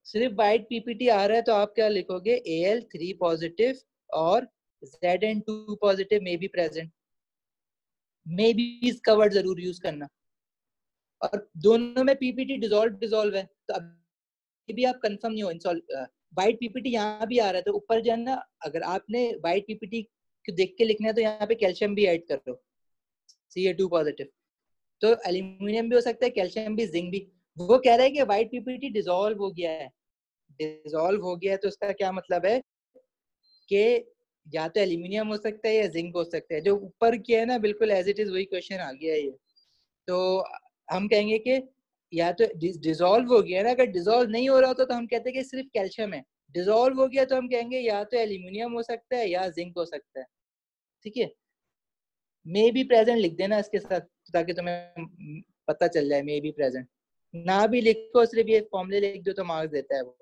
सिर्फ व्हाइट पीपीटी आ रहा है तो आप क्या लिखोगे Al3 पॉजिटिव और Zn2 पॉजिटिव में बी प्रेजेंट, मे बी इसका वर्ड जरूर यूज करना, और दोनों में पीपीटी डिसॉल्व डिसॉल्व है, तो अभी भी आप कंफर्म नहीं हो, व्हाइट पीपीटी यहाँ भी आ रहा है, तो ऊपर जो है ना, अगर आपने व्हाइट पीपीटी देख के लिखना है तो यहाँ पे कैल्शियम भी ऐड कर दो, Ca2 पॉजिटिव। तो एल्यूमिनियम भी हो सकता है, कैल्शियम भी, जिंक भी। वो कह रहा है कि व्हाइट पीपीटी डिसॉल्व हो गया है। डिसॉल्व हो गया है तो उसका क्या मतलब है कि या तो एल्यूमिनियम हो सकता है या जिंक हो सकता है। जो ऊपर किया है ना बिल्कुल एज इट इज वही क्वेश्चन आ गया है ये। तो हम कहेंगे कि या तो डिसॉल्व हो गया ना, अगर डिसॉल्व नहीं हो रहा होता तो हम कहते हैं कि सिर्फ कैल्शियम है। डिसॉल्व हो गया तो हम कहेंगे या तो एल्यूमिनियम हो सकता है या जिंक हो सकता है। ठीक है, मे बी प्रेजेंट लिख देना इसके साथ ताकि तुम्हें पता चल जाए। मे बी प्रेजेंट ना भी लिखो, सिर्फ ये फॉर्मूले लिख दो तो मार्क्स देता है वो।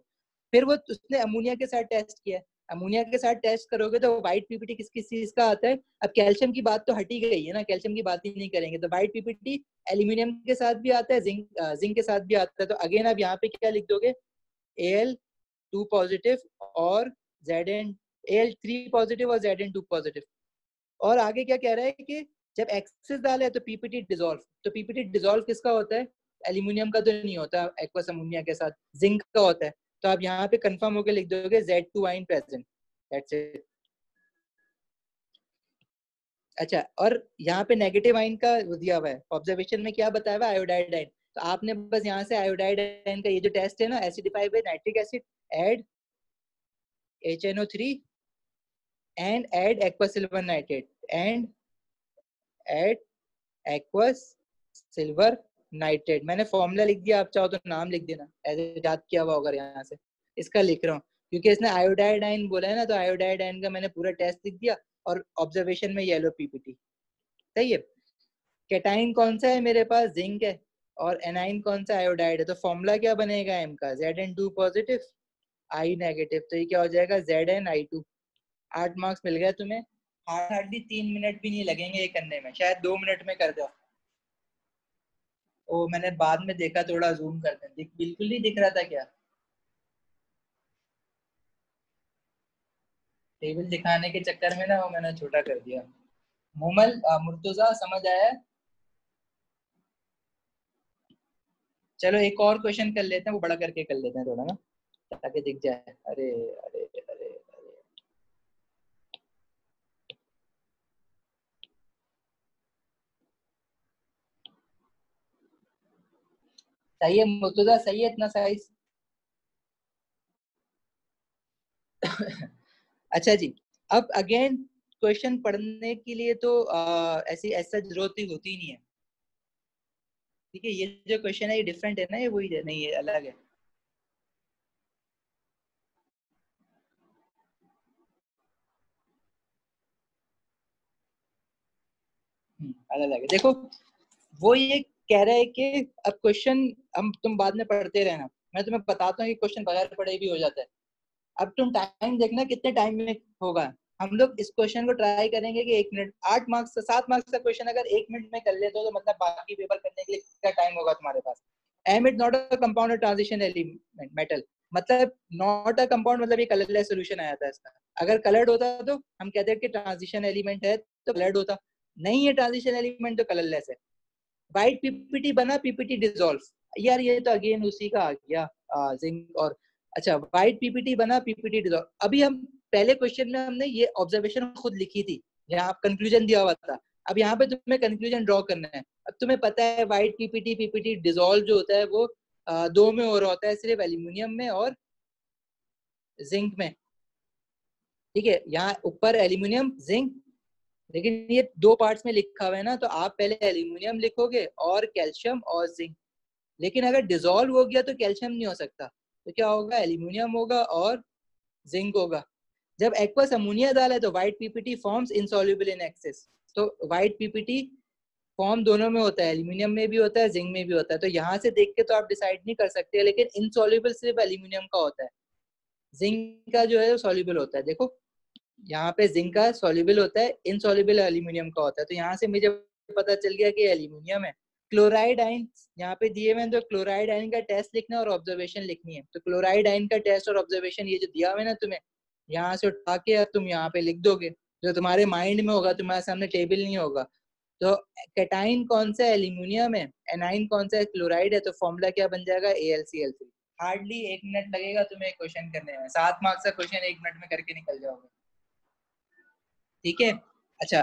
फिर वो उसने अमोनिया के साथ टेस्ट किया। अमोनिया के साथ टेस्ट करोगे तो व्हाइट पीपीटी किस किस चीज का आता है। अब कैल्शियम की बात तो हटी गई है ना, कैल्शियम की बात ही नहीं करेंगे। तो व्हाइट पीपीटी एल्यूमिनियम के साथ भी आता है, जिंक के साथ भी आता है। तो अगेन अब यहाँ पे क्या लिख दोगे, Al2 पॉजिटिव और Zn, Al3 पॉजिटिव और Zn2 पॉजिटिव। और आगे क्या कह रहा है कि जब एक्सेस डाला है तो पीपीटी डिसॉल्व। तो पीपीटी डिसॉल्व किसका होता है, एल्यूमिनियम का तो नहीं होता, एक्वस अमोनिया के साथ जिंक का होता है। तो आप यहाँ पे कंफर्म होकर लिख दोगे Z2 आइन प्रेजेंट, दैट्स इट। अच्छा, और यहाँ पे नेगेटिव आइन का दिया हुआ है, ऑब्जर्वेशन में क्या बताया हुआ है, आयोडाइड आइन। तो आपने बस यहाँ से आयोडाइड आइन का ये जो टेस्ट है ना, acidify by nitric acid, add HNO3 and add aqueous silver nitrate and add aqueous silver nitrate. मैंने फॉर्मूला लिख दिया, आप चाहो तो नाम लिख देना, ऐसे याद किया हुआ होगा। यहाँ से इसका लिख रहा हूँ क्योंकि इसने आयोडाइड आइन बोला है ना, तो आयोडाइड आइन का मैंने पूरा टेस्ट लिख दिया और ऑब्जर्वेशन में येलो पीपीटी। सही है। कैटाइन कौन सा है मेरे पास, जिंक है। और एनाइन कौन सा, आयोडाइड है। तो फॉर्मूला क्या बनेगा एम का, Zn2 पॉजिटिव आई नेगेटिव। तो ये क्या हो जाएगा, ZnI2। 8 मार्क्स मिल गया तुम्हें। हार्डली 3 मिनट भी नहीं लगेंगे ये करने में, शायद 2 मिनट में कर दो। ओ मैंने बाद में देखा, थोड़ा जूम करते हैं, बिल्कुल नहीं दिख रहा था क्या। टेबल दिखाने के चक्कर में ना वो मैंने छोटा कर दिया। मुमल मुर्तुजा समझ आया। चलो एक और क्वेश्चन कर लेते हैं, वो बड़ा करके कर लेते हैं थोड़ा ना, ताकि दिख जाए। अरे अरे अरे अरे, सही है मुर्तुजा, सही है इतना साइज। अच्छा जी, अब अगेन क्वेश्चन पढ़ने के लिए तो ऐसी ऐसा जरूरत ही होती नहीं है। ठीक है, ये जो क्वेश्चन है ये डिफरेंट है ना, ये वही है नहीं, ये अलग है। अलग अलग है। देखो वो ये कह रहा है कि अब क्वेश्चन हम तुम बाद में पढ़ते रहना, मैं तुम्हें बताता हूँ कि क्वेश्चन बगैर पढ़े भी हो जाता है। अब तुम टाइम देखना कितने टाइम में होगा। हम लोग इस क्वेश्चन को ट्राई करेंगे कि 1 मिनट, 8 मार्क्स 7 मार्क्स का क्वेश्चन अगर 1 मिनट में कर लेते हो तो मतलब बाकी पेपर करने के लिए कितना टाइम होगा तुम्हारे पास। M is not a compound transition element metal, मतलब नॉट अ कंपाउंड, मतलब ये कलरलेस सोल्यूशन आया था इसका। अगर कलर्ड होता तो हम कहते हैं कि ट्रांजिशन एलिमेंट है तो कलर्ड होता, नहीं है ट्रांजिशन एलिमेंट तो कलरलेस है। व्हाइट पीपीटी बना, पीपीटी डिसॉल्व, यार ये तो अगेन उसी का आ गया, जिंक और। अच्छा, व्हाइट पीपीटी बना, पीपीटी डिसॉल्व। अभी हम पहले क्वेश्चन में हमने ये ऑब्जर्वेशन खुद लिखी थी, यहाँ कंक्लूजन दिया हुआ था। अब यहाँ पे तुम्हें कंक्लूजन ड्रॉ करना है। अब तुम्हें पता है व्हाइट पीपीटी पीपीटी डिसॉल्व जो होता है वो दो में हो रहा होता है, सिर्फ एल्यूमिनियम में और जिंक में। ठीक है, यहाँ ऊपर एल्यूमिनियम जिंक, लेकिन ये दो पार्ट्स में लिखा हुआ है ना, तो आप पहले एल्यूमिनियम लिखोगे और कैल्शियम और जिंक। लेकिन अगर डिसॉल्व हो गया तो कैल्शियम नहीं हो सकता, तो क्या होगा, एल्यूमिनियम होगा और जिंक होगा। जब एक्वस अमोनिया डाला है तो white PPT forms insoluble in excess. तो व्हाइट पीपीटी फॉर्म दोनों में होता है, एल्यूमिनियम में भी होता है, जिंक में भी होता है। तो यहाँ से देख के तो आप डिसाइड नहीं कर सकते, लेकिन इनसॉल्युबल सिर्फ एल्यूमिनियम का होता है, जिंक का जो है वो सॉल्युबल होता है। देखो यहाँ पे जिंक का सॉल्युबल होता है, इनसॉल्युबल एल्यूमिनियम का होता है। तो यहाँ से मुझे पता चल गया कि एल्यूमिनियम है। क्लोराइड आइन यहाँ पे दिए हुए हैं, तो क्लोराइड आइन का टेस्ट लिखना है और ऑब्जर्वेशन लिखनी है। तो क्लोराइड आइन का टेस्ट और ऑब्जर्वेशन ये जो दिया हुआ है ना तुम्हें, यहाँ से उठा के अब तुम यहाँ पे लिख दोगे, जो तुम्हारे माइंड में होगा, तुम्हारे सामने टेबल नहीं होगा। तो कैटाइन कौन सा एल्यूमिनियम है, एनाइन कौन सा है, क्लोराइड है। तो फॉर्मूला क्या बन जाएगा, AlCl3। हार्डली 1 मिनट लगेगा तुम्हें क्वेश्चन करने में, 7 मार्क्स का क्वेश्चन 1 मिनट में करके निकल जाओगे। ठीक है। अच्छा,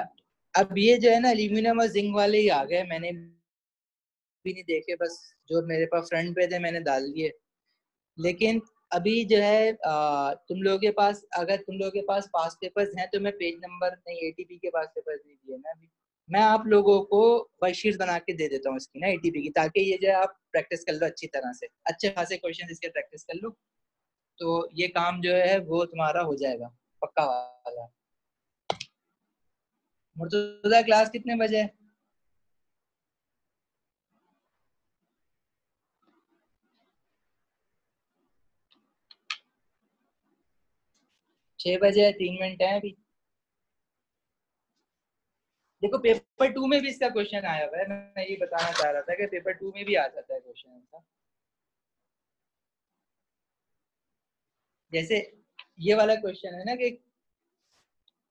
अब ये जो है ना एल्यूमिनियम और जिंक वाले ही आ गए, मैंने भी नहीं देखे, बस जो मेरे पास फ्रंट पे थे मैंने डाल दिए। लेकिन अभी जो है तुम लोगों के पास, अगर तुम लोगों के पास पास पेपर्स हैं तो मैं पेज नंबर नहीं, एटीपी के पास पेपर्स नहीं दिए ना अभी, मैं आप लोगों को वर्कशीट बना के दे देता हूँ इसकी ना एटीपी की, ताकि ये जो है आप प्रैक्टिस कर लो अच्छी तरह से, अच्छे खासे क्वेश्चन इसके प्रैक्टिस कर लो, तो ये काम जो है वो तुम्हारा हो जाएगा पक्का वाला। मुर्तुजा क्लास कितने बजे है? 6 बजे है, 3 मिनट है अभी। देखो पेपर 2 में भी इसका क्वेश्चन आया हुआ है, मैं ये बताना चाह रहा था कि पेपर 2 में भी आ जाता है क्वेश्चन ऐसा। जैसे ये वाला क्वेश्चन है ना कि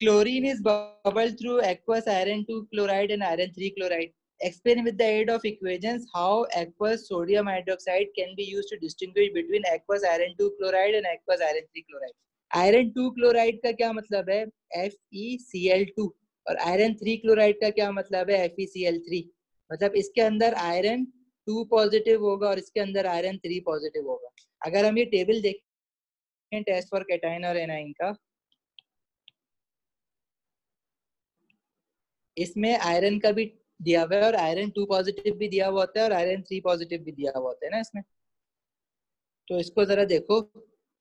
chlorine is bubbled through aqueous iron 2 chloride and iron 3 chloride. Explain with the aid of equations how aqueous sodium hydroxide can be used to distinguish between aqueous iron 2 chloride and aqueous iron 3 chloride. Iron 2 chloride का क्या मतलब है? FeCl2। और आयरन 3 क्लोराइड का क्या मतलब है? FeCl3। मतलब इसके अंदर आयरन 2 पॉजिटिव होगा और इसके अंदर आयरन 3 पॉजिटिव होगा। अगर हम ये टेबल देखें टेस्ट फॉर कैटायन और एनाइन का, इसमें आयरन का भी दिया हुआ है और आयरन 2 पॉजिटिव भी दिया हुआ होता है और आयरन 3 पॉजिटिव भी दिया हुआ होता है ना इसमें। तो इसको जरा देखो,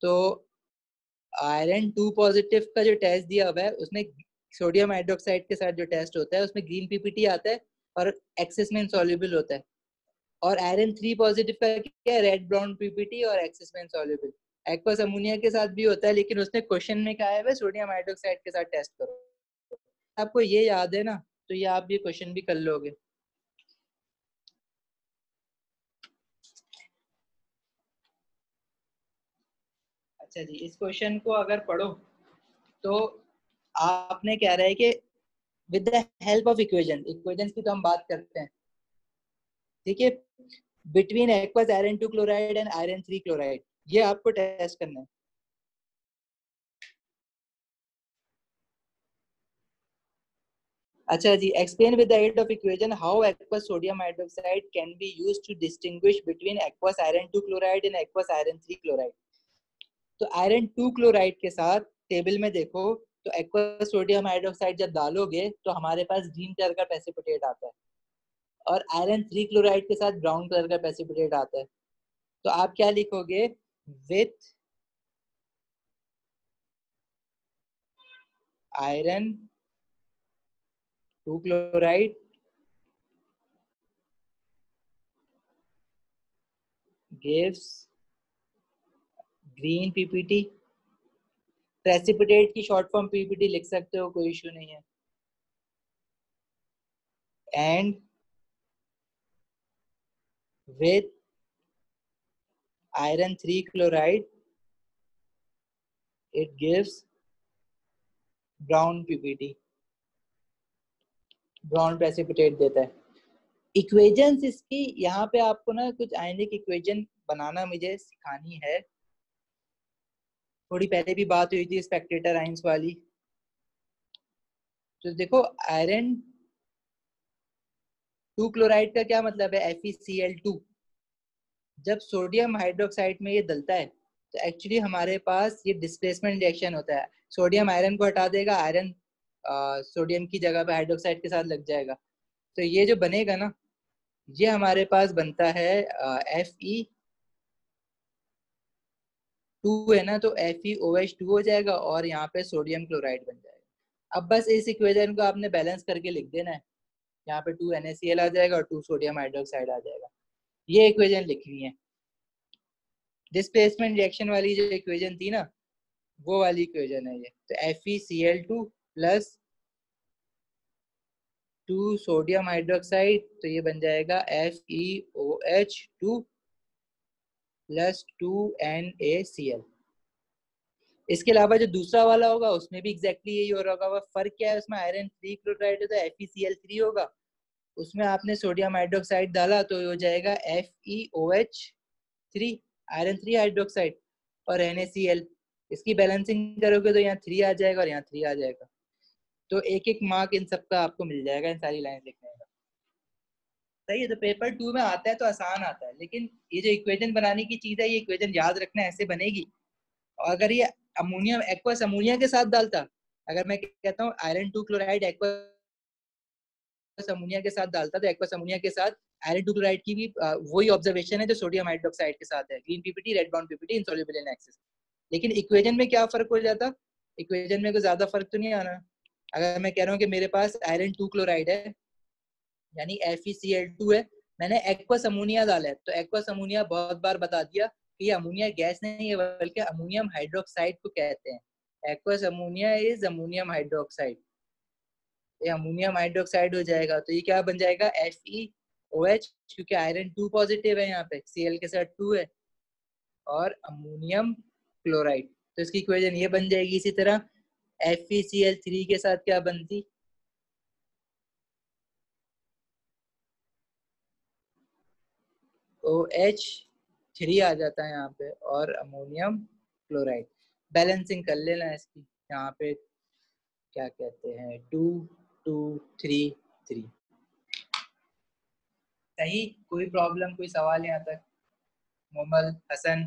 तो आयरन 2 पॉजिटिव का जो टेस्ट दिया हुआ है उसमें सोडियम हाइड्रोक्साइड के साथ जो टेस्ट होता है उसमें ग्रीन पीपीटी आता है और एक्सेस में इनसॉल्युबल होता है। और आयरन 3 पॉजिटिव का क्या है? रेड ब्राउन पीपीटी और एक्सेस में इनसॉल्युबल। एक्वस अमोनिया के साथ भी होता है, लेकिन उसने क्वेश्चन में कहा है सोडियम हाइड्रोक्साइड के साथ टेस्ट करो। आपको ये याद है ना, तो ये आप ये क्वेश्चन भी कर लोगे। अच्छा जी, इस क्वेश्चन को अगर पढ़ो तो आपने क्या रहा है कि with the help of equation, equations की तो हम बात करते हैं, ठीक है, between aqueous iron 2 chloride and iron 3 chloride, ये आपको टेस्ट करना है। अच्छा जी, explain with the help of equation how aqueous sodium hydroxide can be used to distinguish between aqueous iron 2 chloride and aqueous iron 3 chloride. तो आयरन 2 क्लोराइड के साथ टेबल में देखो, तो एक्वस सोडियम हाइड्रोक्साइड जब डालोगे तो हमारे पास ग्रीन कलर का प्रेसिपिटेट आता है, और आयरन 3 क्लोराइड के साथ ब्राउन कलर का प्रेसिपिटेट आता है। तो आप क्या लिखोगे? With iron 2 chloride gives green PPT. Precipitate की शॉर्ट फॉर्म पीपीटी लिख सकते हो, कोई इशू नहीं है। And with iron 3 chloride it gives brown PPT, brown precipitate देता है। इक्वेशंस इसकी यहाँ पे आपको ना कुछ आयनिक इक्वेशन बनाना मुझे सिखानी है। थोड़ी पहले भी बात हुई थी स्पेक्टेटर आयंस वाली। तो देखो आयरन 2 क्लोराइड का क्या मतलब है? FeCl2। जब सोडियम हाइड्रोक्साइड में ये डलता है तो एक्चुअली हमारे पास ये डिस्प्लेसमेंट रिएक्शन होता है। सोडियम आयरन को हटा देगा, आयरन सोडियम की जगह पे हाइड्रोक्साइड के साथ लग जाएगा। तो ये जो बनेगा ना, ये हमारे पास बनता है Fe2 है ना, तो FeOH2 हो जाएगा और यहाँ पे सोडियम क्लोराइड बन जाएगा। अब बस इस इक्वेशन को आपने बैलेंस करके लिख देना है, यहाँ पे 2 NaCl आ जाएगा और 2 सोडियम हाइड्रोक्साइड आ जाएगा। ये इक्वेशन लिखनी है। डिस्प्लेसमेंट रिएक्शन वाली जो इक्वेशन थी ना, वो वाली इक्वेशन है ये। तो FeCl2 प्लस 2 सोडियम हाइड्रोक्साइड, तो ये बन जाएगा FeOH2 प्लस 2 NaCl। इसके अलावा जो दूसरा वाला होगा उसमें भी एग्जैक्टली यही हो रहा होगा। फर्क क्या है? उसमें आयरन 3 क्लोराइड है तो FeCl3 होगा, उसमें आपने सोडियम हाइड्रोक्साइड डाला तो हो जाएगा FeOH3 आयरन 3 हाइड्रोक्साइड और NaCl। इसकी बैलेंसिंग करोगे तो यहाँ 3 आ जाएगा और यहाँ 3 आ जाएगा। तो एक एक मार्क इन सब का आपको मिल जाएगा इन सारी लाइन लिखने का। सही है। तो पेपर 2 में आता है तो आसान आता है, लेकिन ये जो इक्वेशन बनाने की चीज है, ये इक्वेशन याद रखना ऐसे बनेगी। और अगर ये अमोनियम एक्वस अमोनिया के साथ डालता, अगर मैं कहता हूँ आयरन 2 क्लोराइड एक्वस अमोनिया के साथ डालता, तो एक्वस अमोनिया के साथ आयरन 2 क्लोराइड की भी वही ऑब्जर्वेशन है जो सोडियम हाइड्रोक्साइड के साथ है, green PPT red bond PPT insoluble in excess. लेकिन इक्वेशन में क्या फर्क हो जाता, इक्वेशन में कोई ज्यादा फर्क तो नहीं आना। अगर मैं कह रहा हूँ कि मेरे पास आयरन 2 क्लोराइड है यानी FeCl2 है, मैंने एक्वस अमोनिया डाला है, तो एक्वस अमोनिया बहुत बार बता दिया कि ये अमोनिया गैस नहीं है बल्कि अमोनियम हाइड्रोक्साइड को कहते हैं। Aqueous ammonia is ammonium hydroxide, ये अमोनियम हाइड्रोक्साइड हो जाएगा। तो ये क्या बन जाएगा FeOH, क्योंकि आयरन 2 पॉजिटिव है, यहाँ पे Cl के साथ 2 है, और अमोनियम क्लोराइड, तो इसकी इक्वेशन ये बन जाएगी। इसी तरह FeCl3 के साथ क्या बनती, OH3 आ जाता है यहाँ पे, और अमोनियम क्लोराइड। बैलेंसिंग कर लेना इसकी, यहाँ पे क्या कहते हैं 2 2 3 3। सही, कोई प्रॉब्लम कोई सवाल यहाँ तक? मोमल, हसन?